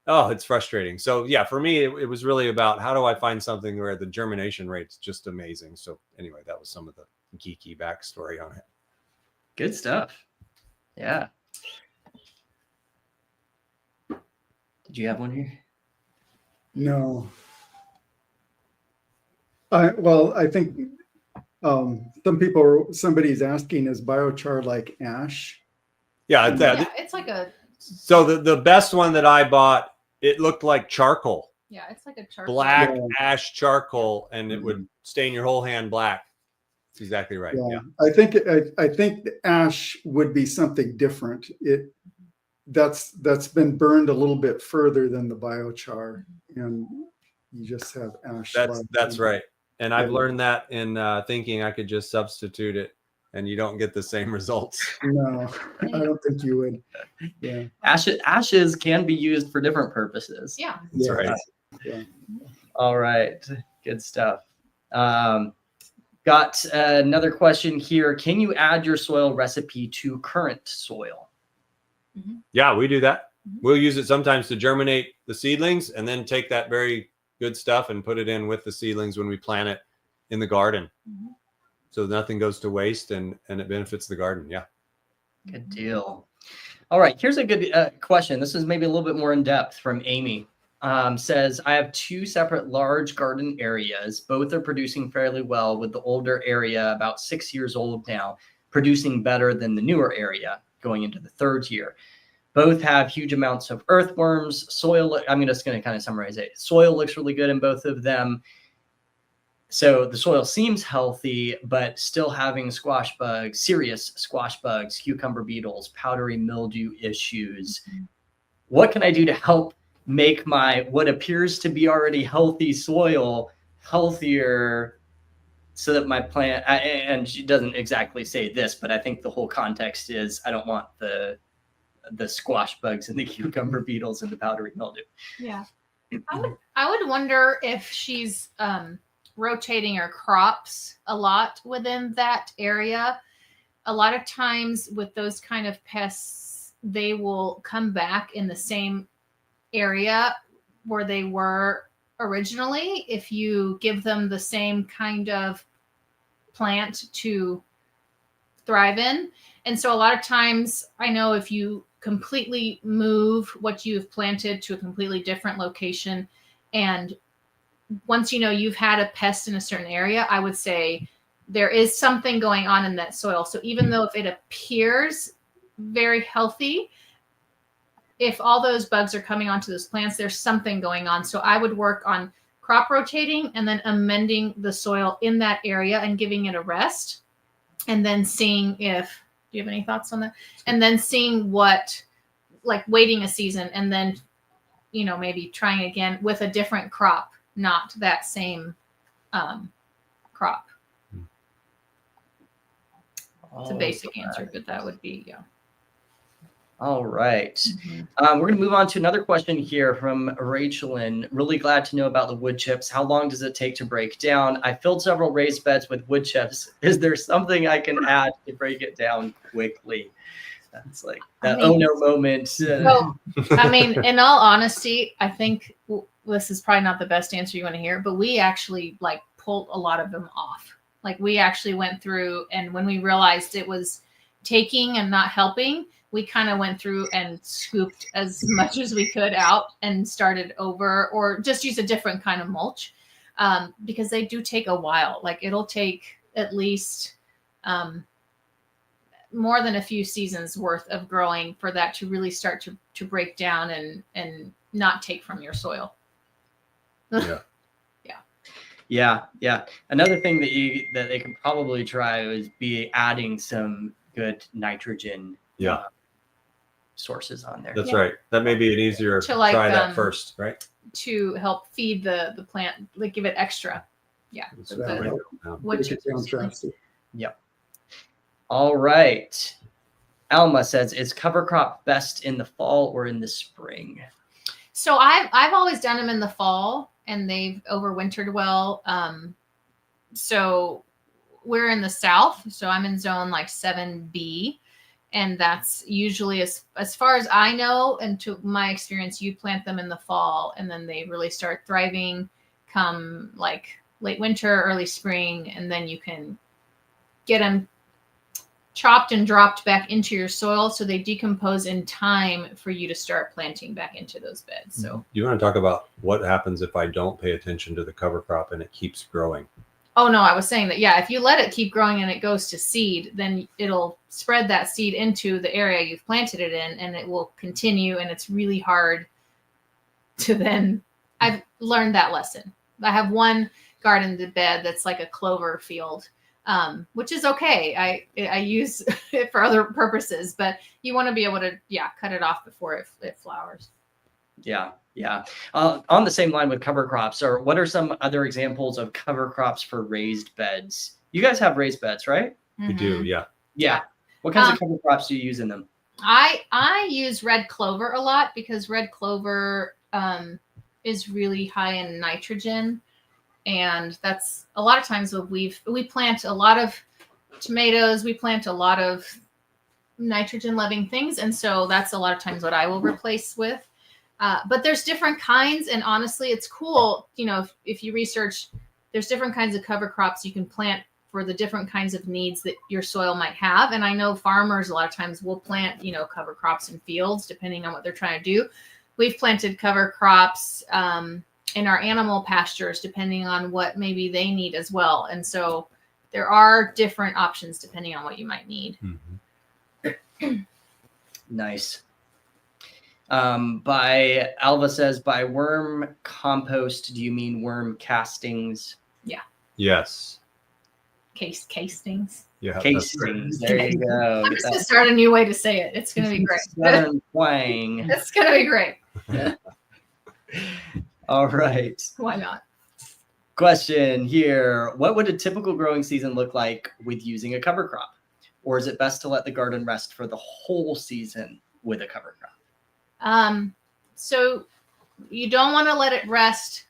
Oh, it's frustrating. So yeah, for me, it was really about, how do I find something where the germination rate's just amazing. So anyway, that was some of the geeky backstory on it. Good stuff. Yeah. Did you have one here? No. I think somebody's asking, is biochar like ash? Yeah, it's like a. So the best one that I bought, it looked like charcoal. Yeah, it's like a charcoal. Black ash charcoal, and it would stain your whole hand black. That's exactly right. Yeah. I think the ash would be something different. That's been burned a little bit further than the biochar, and you just have ash. That's right. And I've learned that in thinking I could just substitute it, and you don't get the same results. No, I don't think you would. Yeah. Ashes can be used for different purposes. Yeah. That's right. Yeah. All right. Good stuff. Got another question here. Can you add your soil recipe to current soil? Yeah, we do that. We'll use it sometimes to germinate the seedlings, and then take that very good stuff and put it in with the seedlings when we plant it in the garden. So nothing goes to waste, and it benefits the garden. Yeah. Good deal. All right. Here's a good question. This is maybe a little bit more in depth from Amy. Says, I have two separate large garden areas. Both are producing fairly well, with the older area about 6 years old now, producing better than the newer area going into the third year. Both have huge amounts of earthworms. Soil, I'm just going to kind of summarize it. Soil looks really good in both of them. So the soil seems healthy, but still having squash bugs, serious squash bugs, cucumber beetles, powdery mildew issues. What can I do to help make my what appears to be already healthy soil healthier, so that my plant, and she doesn't exactly say this, but I think the whole context is, I don't want the squash bugs and the cucumber beetles and the powdery mildew. Yeah. I would wonder if she's rotating her crops a lot within that area. A lot of times with those kind of pests, they will come back in the same area where they were originally if you give them the same kind of plant to thrive in. And so a lot of times, I know if you completely move what you've planted to a completely different location, and once you've had a pest in a certain area, I would say there is something going on in that soil. So even though if it appears very healthy, if all those bugs are coming onto those plants, there's something going on. So I would work on crop rotating and then amending the soil in that area and giving it a rest, and then seeing if, do you have any thoughts on that? And then seeing what, like waiting a season, and then, maybe trying again with a different crop, not that same crop. It's a basic answer, but that would be, yeah. All right. We're going to move on to another question here from Rachel. Really glad to know about the wood chips. How long does it take to break down? I filled several raised beds with wood chips. Is there something I can add to break it down quickly? That's like that moment. So, in all honesty, I think this is probably not the best answer you want to hear, but we actually pulled a lot of them off. We actually went through, and when we realized it was taking and not helping, we kind of went through and scooped as much as we could out and started over, or just use a different kind of mulch, because they do take a while. It'll take at least more than a few seasons worth of growing for that to really start to break down and not take from your soil. Yeah. Yeah. Another thing that they can probably try is be adding some good nitrogen sources on there. That's right. That may be an easier To, like, try that first, right? To help feed the plant, like give it extra. Yeah. That's That right. help. Wood Make it chips. contrasty. Yep. All right. Alma says, is cover crop best in the fall or in the spring? So I've always done them in the fall, and they've overwintered well. So we're in the south, so I'm in zone like 7B, and that's usually as far as I know, and to my experience, you plant them in the fall, and then they really start thriving come like late winter, early spring, and then you can get them chopped and dropped back into your soil so they decompose in time for you to start planting back into those beds. So you want to talk about what happens if I don't pay attention to the cover crop and it keeps growing? Oh no, I was saying that, yeah, if you let it keep growing and it goes to seed, then it'll spread that seed into the area you've planted it in, and it will continue, and it's really hard to then, I've learned that lesson. I have one garden bed that's like a clover field, which is okay. I use it for other purposes, but you want to be able to, cut it off before it flowers. Yeah. On the same line with cover crops, or what are some other examples of cover crops for raised beds? You guys have raised beds, right? We do, yeah. Yeah. What kinds of cover crops do you use in them? I use red clover a lot because red clover is really high in nitrogen, and that's a lot of times what we plant a lot of tomatoes, we plant a lot of nitrogen loving things, and so that's a lot of times what I will replace with. But there's different kinds, and honestly, it's cool. If you research, there's different kinds of cover crops you can plant for the different kinds of needs that your soil might have. And I know farmers a lot of times will plant, cover crops in fields depending on what they're trying to do. We've planted cover crops in our animal pastures depending on what maybe they need as well. And so there are different options depending on what you might need. Mm-hmm. Nice. By Alva says, by worm compost, do you mean worm castings? Yeah. Yes. Castings. Yeah. Castings. There you go. I'm just going to start a new way to say it. It's going to be great. Southern twang. It's going to be great. All right. Why not? Question here. What would a typical growing season look like with using a cover crop? Or is it best to let the garden rest for the whole season with a cover crop? So you don't want to let it rest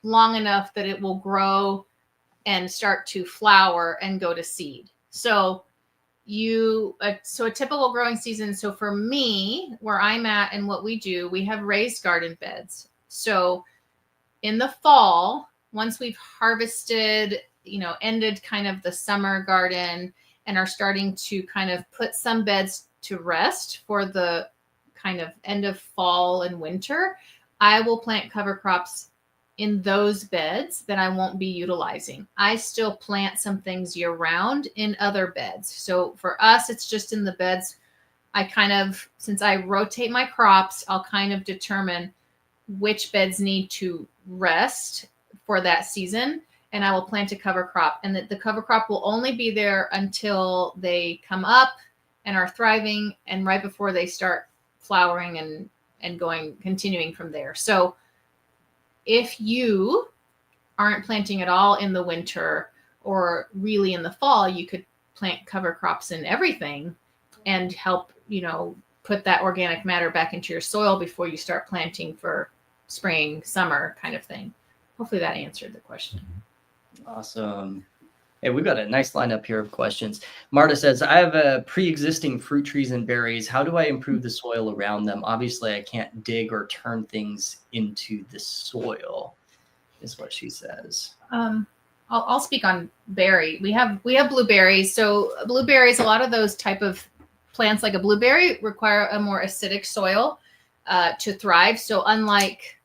long enough that it will grow and start to flower and go to seed. So a typical growing season. So for me, where I'm at and what we do, we have raised garden beds. So in the fall, once we've harvested, ended kind of the summer garden and are starting to kind of put some beds to rest for the kind of end of fall and winter, I will plant cover crops in those beds that I won't be utilizing. I still plant some things year round in other beds. So for us, it's just in the beds. Since I rotate my crops, I'll kind of determine which beds need to rest for that season, and I will plant a cover crop. And the cover crop will only be there until they come up and are thriving, and right before they start flowering and continuing from there. So if you aren't planting at all in the winter or really in the fall, you could plant cover crops in everything and help, put that organic matter back into your soil before you start planting for spring, summer kind of thing. Hopefully that answered the question. Awesome. Hey, we've got a nice lineup here of questions. Marta says, I have a pre-existing fruit trees and berries. How do I improve the soil around them? Obviously, I can't dig or turn things into the soil, is what she says. I'll speak on berry. We have blueberries. So blueberries, a lot of those type of plants like a blueberry require a more acidic soil to thrive. So unlike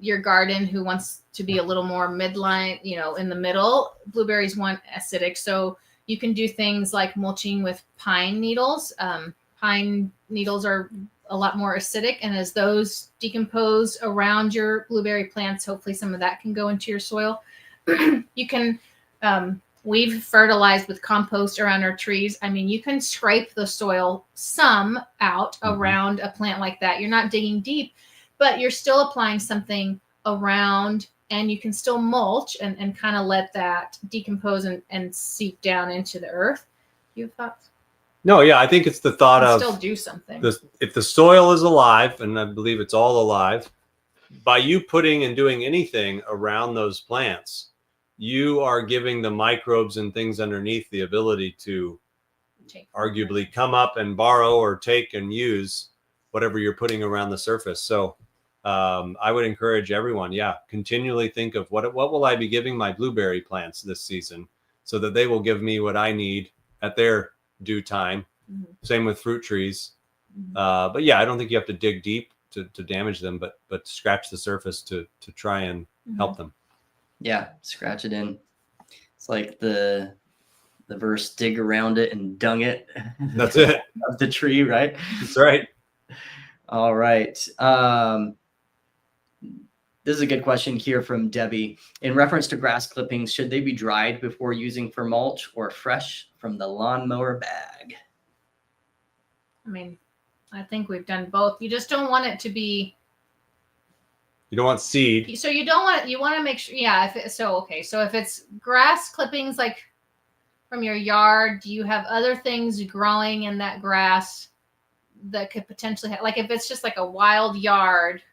your garden who wants to be a little more midline, in the middle, blueberries want acidic. So you can do things like mulching with pine needles. Pine needles are a lot more acidic, and as those decompose around your blueberry plants, hopefully some of that can go into your soil. You can, we've fertilized with compost around our trees. I mean, you can scrape the soil some out around a plant like that. You're not digging deep, but you're still applying something around, and you can still mulch and kind of let that decompose and seep down into the earth. You have thoughts? No, yeah, I think it's the thought of still do something. If the soil is alive, and I believe it's all alive, by you putting and doing anything around those plants, you are giving the microbes and things underneath the ability to arguably come up and borrow or take and use whatever you're putting around the surface. So I would encourage everyone, continually think of what will I be giving my blueberry plants this season, so that they will give me what I need at their due time. Same with fruit trees. But I don't think you have to dig deep to damage them, but scratch the surface to try and help them. Yeah, scratch it in. It's like the verse, dig around it and dung it. That's it. Of the tree, right? That's right. All right. This is a good question here from Debbie. In reference to grass clippings, should they be dried before using for mulch or fresh from the lawnmower bag? I mean, I think we've done both. You just don't want it to be. You don't want seed. So you don't want it. You want to make sure. Yeah. So if it's grass clippings, like from your yard, do you have other things growing in that grass that could potentially have, like if it's just like a wild yard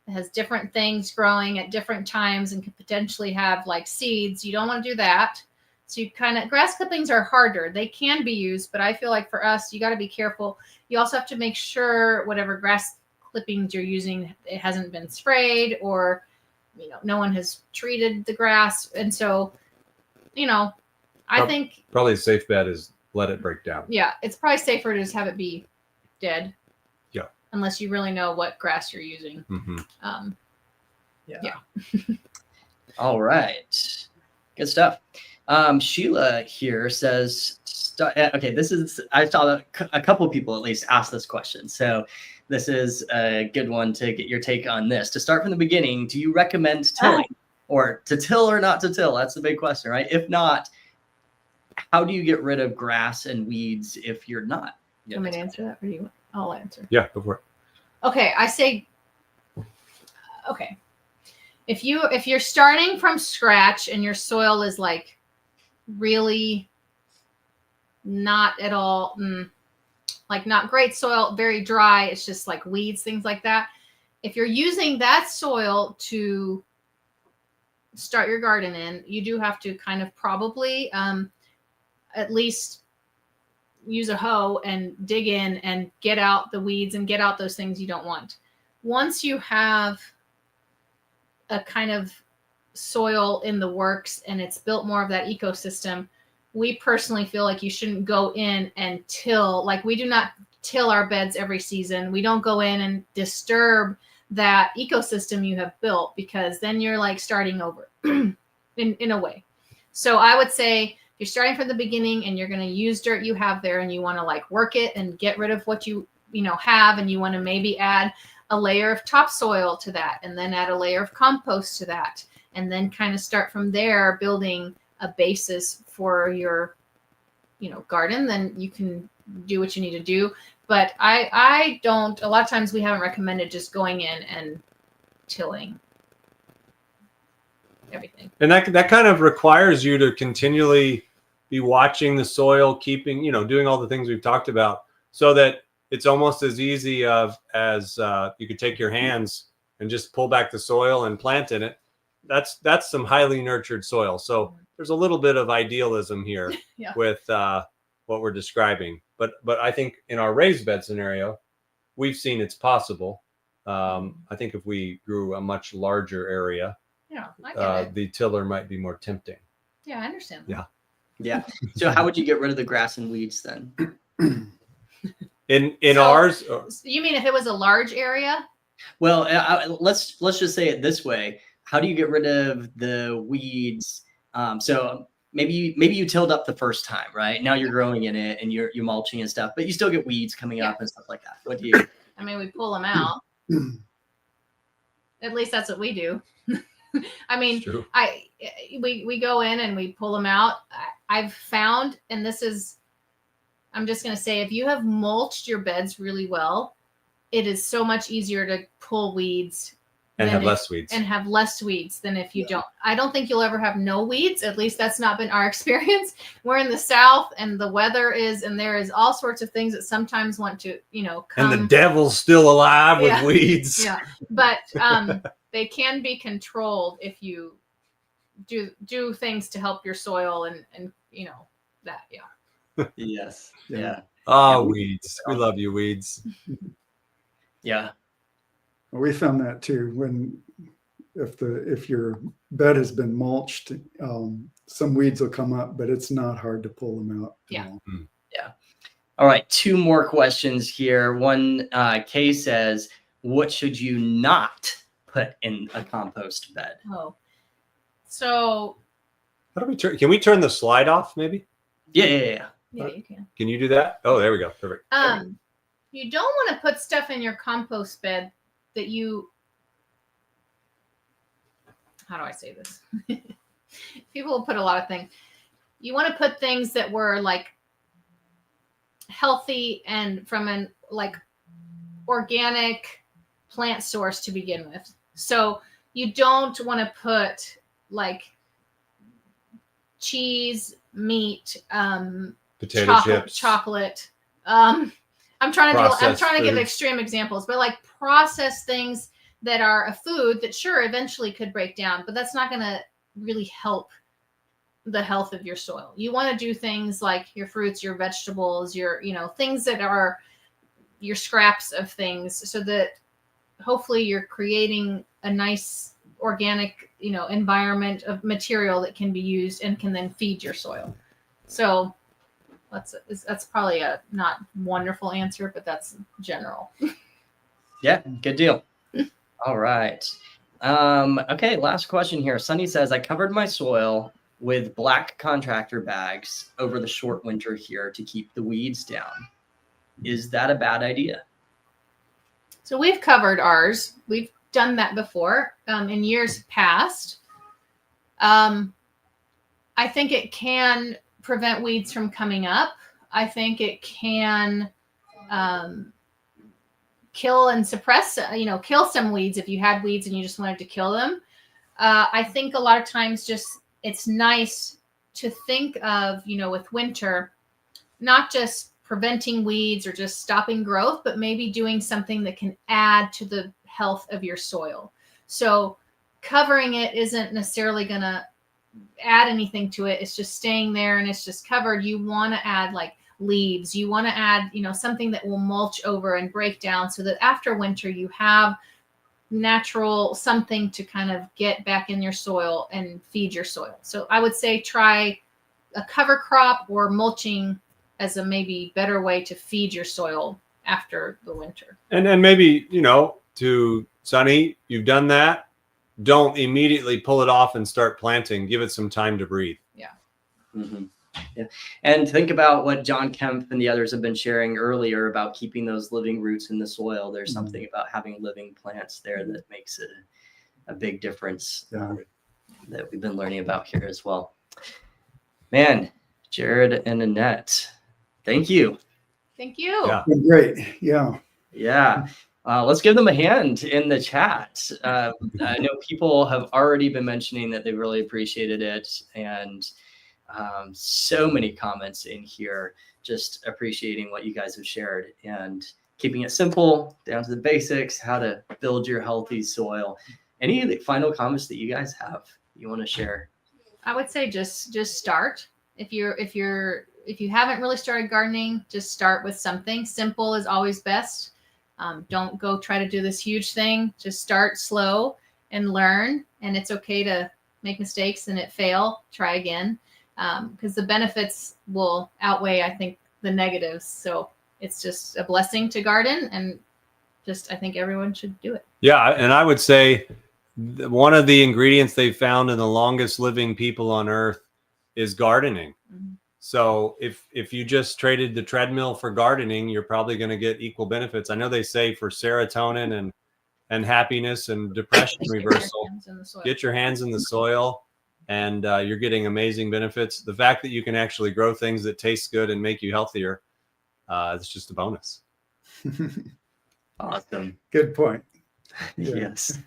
that has different things growing at different times and could potentially have like seeds, you don't want to do that. So you grass clippings are harder. They can be used, but I feel like for us, you got to be careful. You also have to make sure whatever grass clippings you're using, it hasn't been sprayed, or, no one has treated the grass. And so, I think probably a safe bet is let it break down. Yeah. It's probably safer to just have it be dead. Yeah. Unless you really know what grass you're using. Yeah. All right. Good stuff. Sheila here says, okay, I saw a couple of people at least ask this question. So this is a good one to get your take on this. To start from the beginning, do you recommend tilling or to till or not to till? That's the big question, right? If not, how do you get rid of grass and weeds if you're not? You want me to answer that, or I'll answer? Yeah, go for it. Okay, I say, okay. If you're starting from scratch and your soil is like really not at all, like not great soil, very dry, it's just like weeds, things like that. If you're using that soil to start your garden in, you do have to kind of probably at least use a hoe and dig in and get out the weeds and get out those things you don't want. Once you have a kind of soil in the works and it's built more of that ecosystem, we personally feel like you shouldn't go in and till. Like, we do not till our beds every season. We don't go in and disturb that ecosystem you have built, because then you're like starting over in a way. So I would say you're starting from the beginning and you're going to use dirt you have there, and you want to like work it and get rid of what you have, and you want to maybe add a layer of topsoil to that, and then add a layer of compost to that, and then kind of start from there building a basis for your garden. Then you can do what you need to do. But I don't, a lot of times we haven't recommended just going in and tilling everything. And that kind of requires you to continually be watching the soil, keeping, doing all the things we've talked about, so that it's almost as easy as you could take your hands and just pull back the soil and plant in it. That's some highly nurtured soil. So there's a little bit of idealism here with what we're describing. But I think in our raised bed scenario, we've seen it's possible. I think if we grew a much larger area, I get it. The tiller might be more tempting. Yeah, I understand that. Yeah. So how would you get rid of the grass and weeds then? In ours? You mean if it was a large area? Well, let's just say it this way. How do you get rid of the weeds? So maybe you tilled up the first time, right? Now you're growing in it and you're mulching and stuff, but you still get weeds coming up and stuff like that. What do you? I mean, we pull them out. At least that's what we do. I mean, we go in and we pull them out. I've found, and this is, I'm just going to say, if you have mulched your beds really well, it is so much easier to pull weeds and have less weeds. And have less weeds than if you don't. I don't think you'll ever have no weeds. At least that's not been our experience. We're in the South and the weather is, and there is all sorts of things that sometimes want to, come. And the devil's still alive with weeds. Yeah. But they can be controlled if you do things to help your soil and that. Yeah. Yes. Yeah. Yeah. Oh, weeds. We love you, weeds. Yeah. We found that too. If your bed has been mulched, some weeds will come up, but it's not hard to pull them out. Yeah. Yeah. All right. 2 more questions here. One, Kay says, what should you not put in a compost bed? Oh, so How do we turn? Can we turn the slide off? Maybe. yeah, you can. Can you do that? Oh, there we go. Perfect. You don't want to put stuff in your compost bed that how do I say this? People will put a lot of things. You want to put things that were like healthy and from an like organic plant source to begin with. So you don't want to put like cheese, meat, Potato chips. chocolate. I'm trying to give foods. extreme examples, but like processed things that are a food that sure eventually could break down, but that's not going to really help the health of your soil. You want to do things like your fruits, your vegetables, your things that are your scraps of things, so that hopefully you're creating a nice organic environment of material that can be used and can then feed your soil. So that's probably a not wonderful answer, but that's general. Yeah, good deal. All right. Okay, last question here. Sunny says, I covered my soil with black contractor bags over the short winter here to keep the weeds down. Is that a bad idea? So we've covered ours. We've done that before in years past. I think it can prevent weeds from coming up. I think it can kill and suppress, kill some weeds if you had weeds and you just wanted to kill them. I think a lot of times just it's nice to think of, with winter, not just preventing weeds or just stopping growth, but maybe doing something that can add to the health of your soil. So covering it isn't necessarily going to add anything to it. It's just staying there and it's just covered. You want to add like leaves. You want to add, something that will mulch over and break down so that after winter you have natural something to kind of get back in your soil and feed your soil. So I would say try a cover crop or mulching as a maybe better way to feed your soil after the winter. And then maybe, to Sunny, you've done that. Don't immediately pull it off and start planting. Give it some time to breathe. Yeah. Mm-hmm. Yeah. And think about what John Kemp and the others have been sharing earlier about keeping those living roots in the soil. There's something about having living plants there that makes it a big difference that we've been learning about here as well. Man, Jared and Annette, thank you. Thank you. Yeah. Great. Yeah. Yeah. Let's give them a hand in the chat. I know people have already been mentioning that they really appreciated it, and so many comments in here just appreciating what you guys have shared and keeping it simple, down to the basics, how to build your healthy soil. Any of the final comments that you guys have you want to share? I would say just start. If you haven't really started gardening, just start with something. Simple is always best. Don't go try to do this huge thing. Just start slow and learn. And it's okay to make mistakes and fail. Try again. Because the benefits will outweigh, I think, the negatives. So it's just a blessing to garden, and I think everyone should do it. Yeah, and I would say one of the ingredients they found in the longest living people on Earth is gardening. Mm-hmm. So if you just traded the treadmill for gardening, you're probably going to get equal benefits. I know they say for serotonin and happiness and depression reversal, get your hands in the soil and you're getting amazing benefits. The fact that you can actually grow things that taste good and make you healthier, it's just a bonus. Awesome. Good point. Yeah. Yes.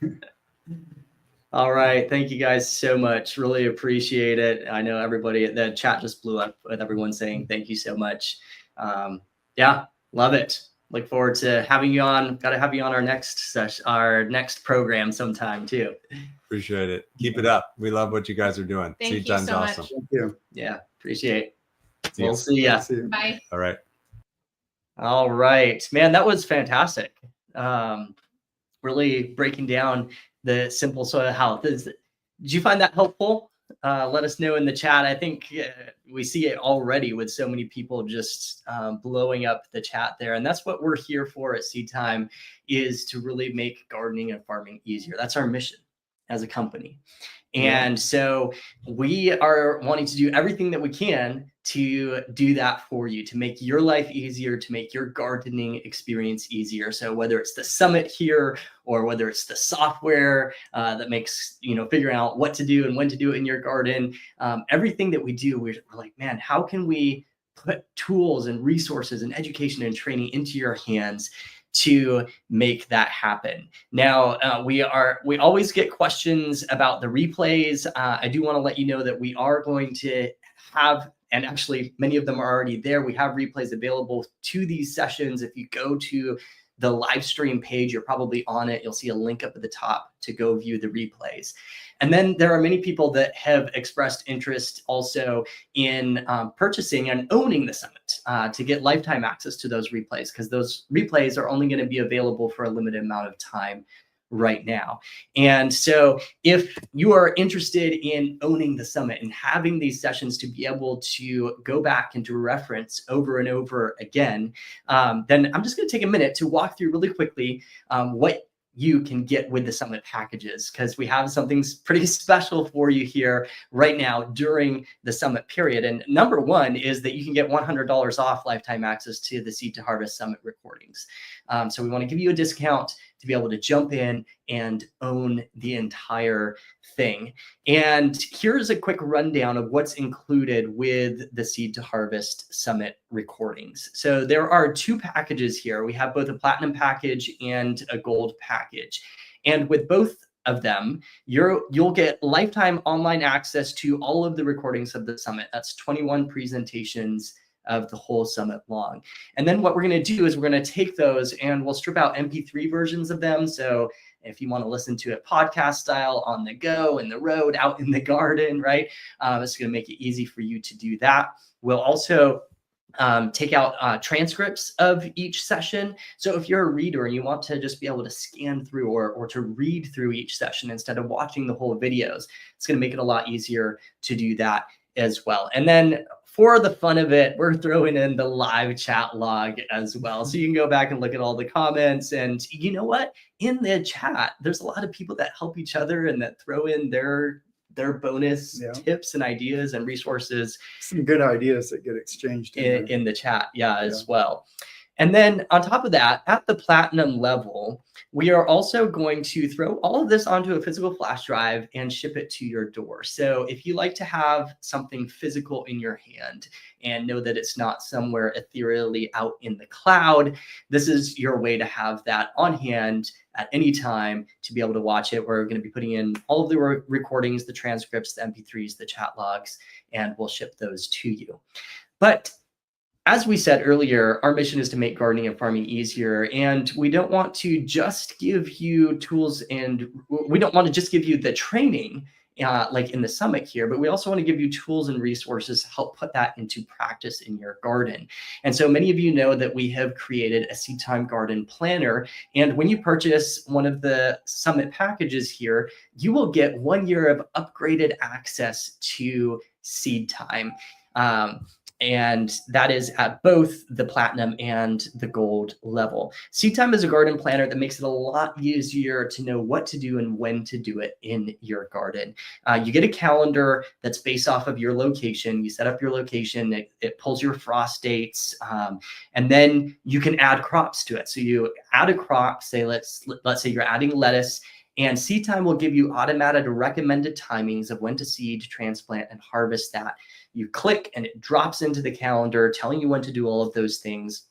All right. Thank you guys so much. Really appreciate it. I know everybody, the chat just blew up with everyone saying thank you so much. Yeah, love it. Look forward to having you on. Got to have you on our next session, our next program sometime too. Appreciate it. Keep it up. We love what you guys are doing. Thank Seed you Time's so much. awesome. Thank you. Yeah, appreciate it. See ya. We'll see ya. See you. Bye. All right. All right, man, that was fantastic. Really breaking down the simple soil health. Did you find that helpful? Let us know in the chat. I think we see it already with so many people just blowing up the chat there. And that's what we're here for at Seed Time, is to really make gardening and farming easier. That's our mission as a company. And so we are wanting to do everything that we can to do that for you, to make your life easier, to make your gardening experience easier. So whether it's the summit here, or whether it's the software that makes, figuring out what to do and when to do it in your garden, everything that we do, we're like, man, how can we put tools and resources and education and training into your hands to make that happen? Now, we always get questions about the replays. I do want to let you know that we are going to have, and actually many of them are already there, we have replays available to these sessions. If you go to the live stream page, you're probably on it. You'll see a link up at the top to go view the replays. And then there are many people that have expressed interest also in purchasing and owning the summit to get lifetime access to those replays, because those replays are only going to be available for a limited amount of time right now. And so if you are interested in owning the summit and having these sessions to be able to go back and to reference over and over again, then I'm just going to take a minute to walk through really quickly what you can get with the summit packages, because we have something pretty special for you here right now during the summit period. And number one is that you can get $100 off lifetime access to the Seed to Harvest Summit recordings. So we want to give you a discount to be able to jump in and own the entire thing. And here's a quick rundown of what's included with the Seed to Harvest Summit recordings. So there are two packages here. We have both a platinum package and a gold package. And with both of them, you'll get lifetime online access to all of the recordings of the summit. That's 21 presentations of the whole summit long. And then what we're going to do is we're going to take those and we'll strip out MP3 versions of them. So if you want to listen to it podcast style on the go, in the road, out in the garden, right? It's going to make it easy for you to do that. We'll also take out transcripts of each session. So if you're a reader and you want to just be able to scan through or to read through each session instead of watching the whole videos, it's going to make it a lot easier to do that as well. And then for the fun of it, we're throwing in the live chat log as well. So you can go back and look at all the comments. And you know what? In the chat, there's a lot of people that help each other and that throw in their bonus tips and ideas and resources. Some good ideas that get exchanged in the chat, as well. And then on top of that, at the platinum level, we are also going to throw all of this onto a physical flash drive and ship it to your door. So if you like to have something physical in your hand and know that it's not somewhere ethereally out in the cloud, this is your way to have that on hand at any time to be able to watch it. We're going to be putting in all of the recordings, the transcripts, the MP3s, the chat logs, and we'll ship those to you. But as we said earlier, our mission is to make gardening and farming easier. And we don't want to just give you tools, and we don't want to just give you the training like in the summit here, but we also want to give you tools and resources to help put that into practice in your garden. And so many of you know that we have created a Seed Time Garden Planner. And when you purchase one of the summit packages here, you will get 1 year of upgraded access to Seed Time. And that is at both the platinum and the gold level. Seed Time is a garden planner that makes it a lot easier to know what to do and when to do it in your garden. You get a calendar that's based off of your location. You set up your location, it pulls your frost dates, and then you can add crops to it. So you add a crop, say let's say you're adding lettuce, And Seed Time will give you automated recommended timings of when to seed, transplant, and harvest that. You click and it drops into the calendar telling you when to do all of those things.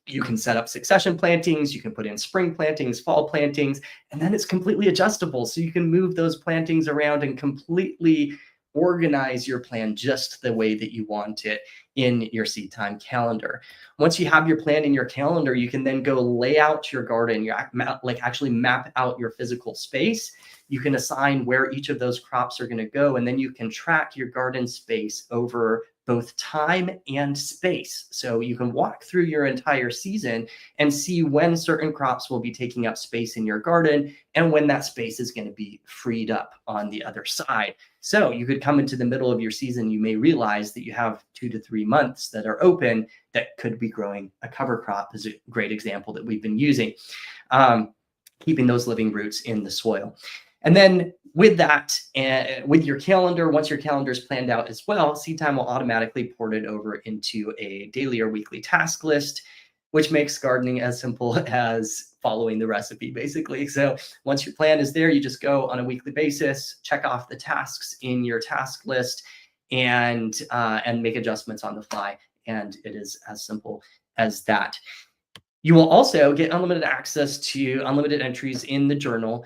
You can set up succession plantings, you can put in spring plantings, fall plantings, and then it's completely adjustable. So you can move those plantings around and completely organize your plan just the way that you want it in your Seed Time calendar. Once you have your plan in your calendar, you can then go lay out your garden, actually map out your physical space. You can assign where each of those crops are going to go, and then you can track your garden space over both time and space. So you can walk through your entire season and see when certain crops will be taking up space in your garden and when that space is going to be freed up on the other side. So you could come into the middle of your season, you may realize that you have 2 to 3 months that are open that could be growing a cover crop is a great example that we've been using, keeping those living roots in the soil. And then with that, with your calendar, once your calendar is planned out as well, Seed Time will automatically port it over into a daily or weekly task list, which makes gardening as simple as following the recipe, basically. So once your plan is there, you just go on a weekly basis, check off the tasks in your task list, and make adjustments on the fly. And it is as simple as that. You will also get unlimited access to unlimited entries in the journal,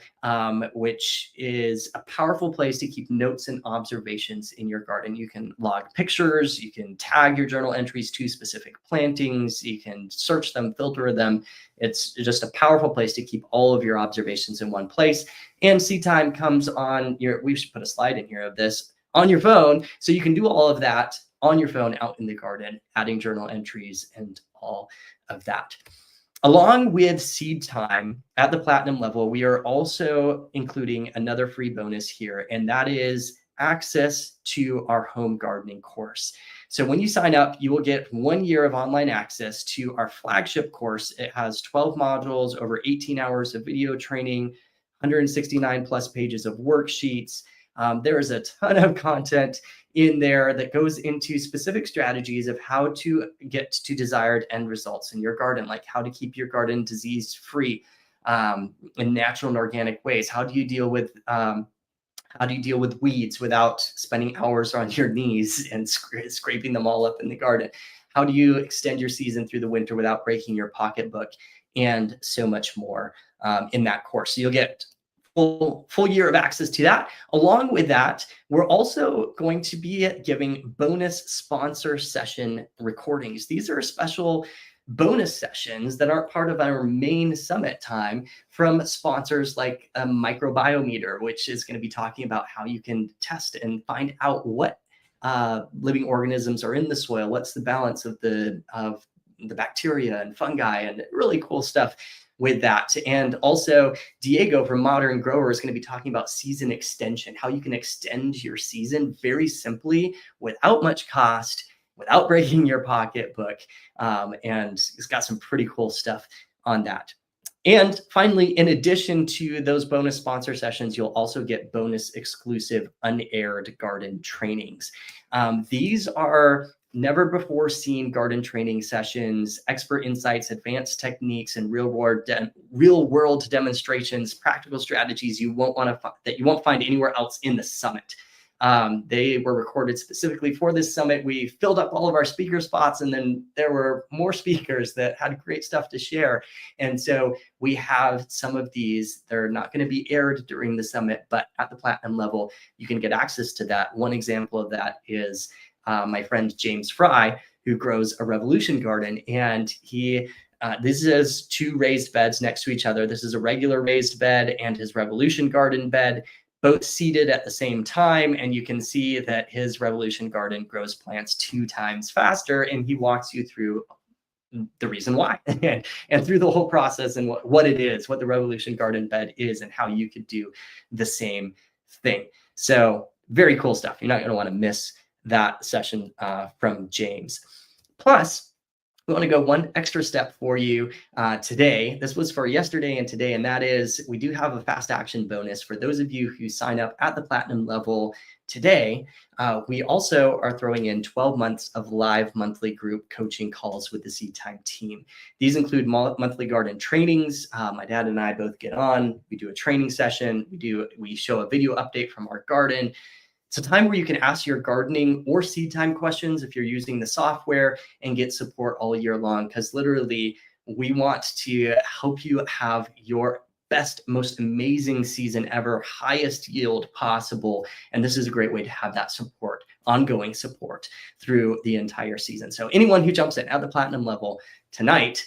which is a powerful place to keep notes and observations in your garden. You can log pictures, you can tag your journal entries to specific plantings, you can search them, filter them. It's just a powerful place to keep all of your observations in one place. And Seed Time comes on your, we should put a slide in here of this, on your phone. So you can do all of that on your phone out in the garden, adding journal entries and all of that. Along with Seed Time at the platinum level, we are also including another free bonus here, and that is access to our home gardening course. So when you sign up, you will get 1 year of online access to our flagship course. It has 12 modules, over 18 hours of video training, 169 plus pages of worksheets. There is a ton of content in there that goes into specific strategies of how to get to desired end results in your garden, like how to keep your garden disease free in natural and organic ways. How do you deal with weeds without spending hours on your knees and scraping them all up in the garden? How do you extend your season through the winter without breaking your pocketbook, and so much more in that course. So you'll get full year of access to that. Along with that, we're also going to be giving bonus sponsor session recordings. These are special bonus sessions that aren't part of our main summit time from sponsors like a microbiometer, which is going to be talking about how you can test and find out what living organisms are in the soil, what's the balance of the bacteria and fungi, and really cool stuff with that. And also Diego from Modern Grower is going to be talking about season extension, how you can extend your season very simply without much cost, without breaking your pocketbook. And it's got some pretty cool stuff on that. And finally, in addition to those bonus sponsor sessions, you'll also get bonus exclusive unaired garden trainings. These are never before seen garden training sessions, expert insights, advanced techniques, and real world demonstrations, practical strategies you won't find anywhere else in the summit. They were recorded specifically for this summit. We filled up all of our speaker spots, and then there were more speakers that had great stuff to share. And so we have some of these. They're not going to be aired during the summit, but at the platinum level, you can get access to that. One example of that is my friend James Fry, who grows a Revolution garden, and this is 2 raised beds next to each other. This is a regular raised bed and his Revolution garden bed, both seeded at the same time. And you can see that his Revolution garden grows plants 2 times faster, and he walks you through the reason why and through the whole process and what it is, what the Revolution garden bed is, and how you could do the same thing. So very cool stuff. You're not going to want to miss that session from James. Plus, we want to go one extra step for you today. This was for yesterday and today, and that is we do have a fast action bonus for those of you who sign up at the platinum level today, we also are throwing in 12 months of live monthly group coaching calls with the Seed Time team. These include monthly garden trainings. My dad and I both get on, we do a training session, we show a video update from our garden. It's a time where you can ask your gardening or seed time questions if you're using the software, and get support all year long, because literally we want to help you have your best, most amazing season ever, highest yield possible. And this is a great way to have that support, ongoing support through the entire season. So anyone who jumps in at the platinum level tonight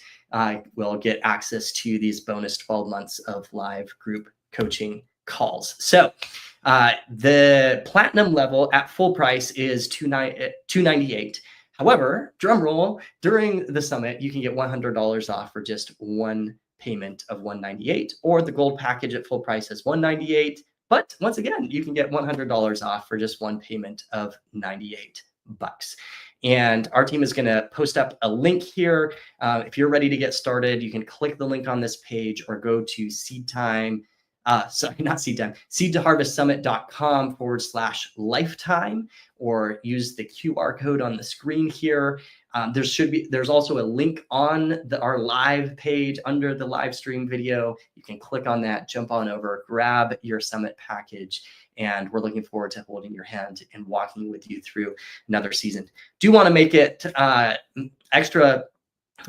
will get access to these bonus 12 months of live group coaching calls. So the platinum level at full price is $298. However, drum roll, during the summit, you can get $100 off for just one payment of $198, or the gold package at full price is $198. But once again, you can get $100 off for just one payment of $98. And our team is going to post up a link here. If you're ready to get started, you can click the link on this page or go to seedtoharvestsummit.com/lifetime, or use the QR code on the screen here. There's also a link on our live page under the live stream video. You can click on that, jump on over, grab your summit package, and we're looking forward to holding your hand and walking with you through another season. Do want to make it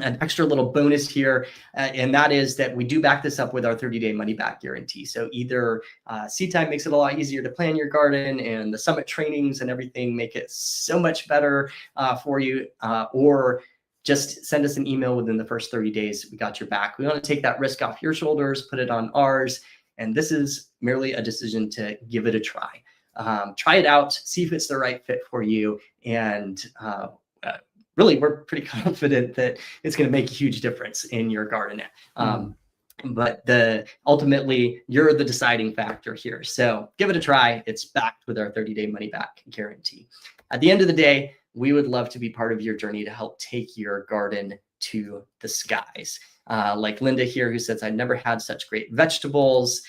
an extra little bonus here, and that is that we do back this up with our 30-day money-back guarantee. So either Seed Time makes it a lot easier to plan your garden, and the summit trainings and everything make it so much better for you, or just send us an email within the first 30 days. We got your back. We want to take that risk off your shoulders, put it on ours, and this is merely a decision to give it a try. Try it out, see if it's the right fit for you, and really, we're pretty confident that it's going to make a huge difference in your garden. But ultimately, you're the deciding factor here. So give it a try. It's backed with our 30-day money-back guarantee. At the end of the day, we would love to be part of your journey to help take your garden to the skies. Like Linda here, who says, I've never had such great vegetables.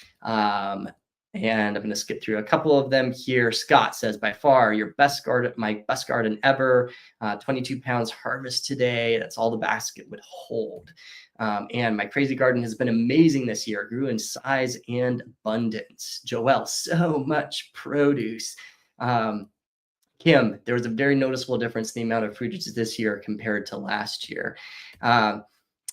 And I'm going to skip through a couple of them here. Scott says, by far your best garden, my best garden ever. 22 pounds harvest today. That's all the basket would hold. And my crazy garden has been amazing this year. Grew in size and abundance. Joelle, so much produce. Kim, there was a very noticeable difference in the amount of fruitage this year compared to last year.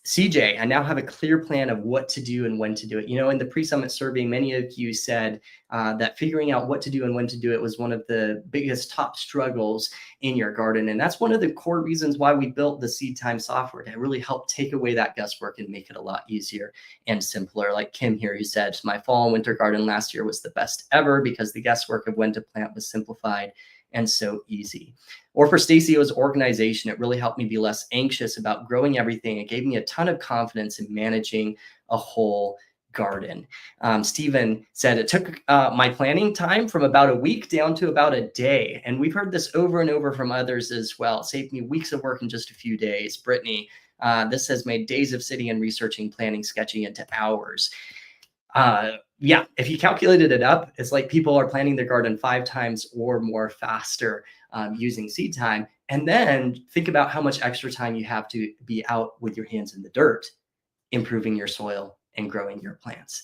CJ, I now have a clear plan of what to do and when to do it. You know, in the pre-summit survey, many of you said that figuring out what to do and when to do it was one of the biggest top struggles in your garden. And that's one of the core reasons why we built the Seed Time software, to really help take away that guesswork and make it a lot easier and simpler. Like Kim here, who said, my fall and winter garden last year was the best ever because the guesswork of when to plant was simplified and so easy. Or for Stacy, it was organization. It really helped me be less anxious about growing everything. It gave me a ton of confidence in managing a whole garden. Stephen said it took my planning time from about a week down to about a day. And we've heard this over and over from others as well. It saved me weeks of work in just a few days. Brittany, this has made days of sitting and researching, planning, sketching into hours. Yeah, if you calculated it up, it's like people are planting their garden 5 times or more faster using Seed Time. And then think about how much extra time you have to be out with your hands in the dirt, improving your soil and growing your plants.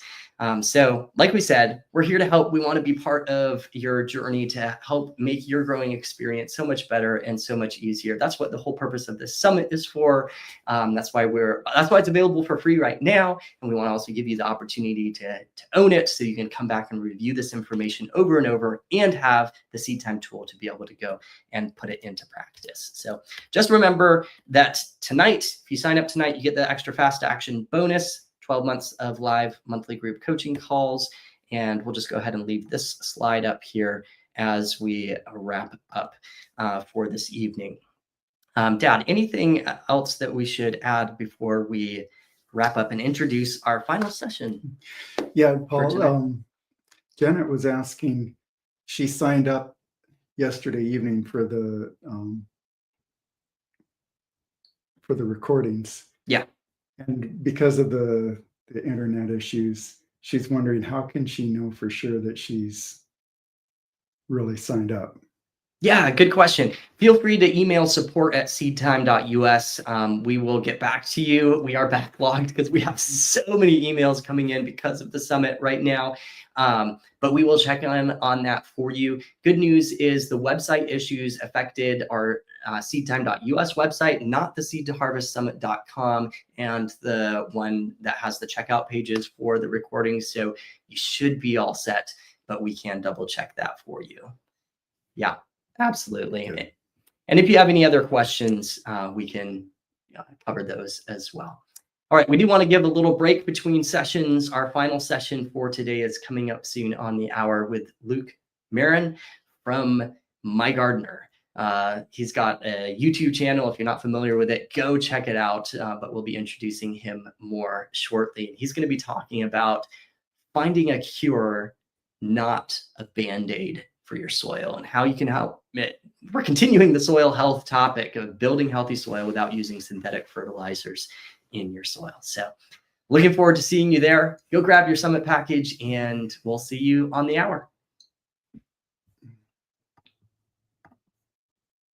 So like we said, we're here to help. We want to be part of your journey to help make your growing experience so much better and so much easier. That's what the whole purpose of this summit is for. That's why it's available for free right now. And we want to also give you the opportunity to own it, so you can come back and review this information over and over and have the Seed Time tool to be able to go and put it into practice. So just remember that tonight, if you sign up tonight, you get the extra fast action bonus, 12 months of live monthly group coaching calls. And we'll just go ahead and leave this slide up here as we wrap up for this evening. Dad, anything else that we should add before we wrap up and introduce our final session? Yeah, Paul, Janet was asking, she signed up yesterday evening for the recordings. Yeah. And because of the internet issues, she's wondering, how can she know for sure that she's really signed up? Yeah, good question. Feel free to email support@seedtime.us. We will get back to you. We are backlogged because we have so many emails coming in because of the summit right now. But we will check on that for you. Good news is the website issues affected our seedtime.us website, not the seedtoharvestsummit.com, and the one that has the checkout pages for the recordings. So you should be all set, but we can double check that for you. Yeah. Absolutely. Good. And if you have any other questions, we can cover those as well. All right. We do want to give a little break between sessions. Our final session for today is coming up soon on the hour with Luke Marin from My Gardener. He's got a YouTube channel. If you're not familiar with it, go check it out. But we'll be introducing him more shortly. He's going to be talking about finding a cure, not a Band-Aid for your soil, and how you can help it. We're continuing the soil health topic of building healthy soil without using synthetic fertilizers in your soil. So looking forward to seeing you there. Go grab your summit package and we'll see you on the hour.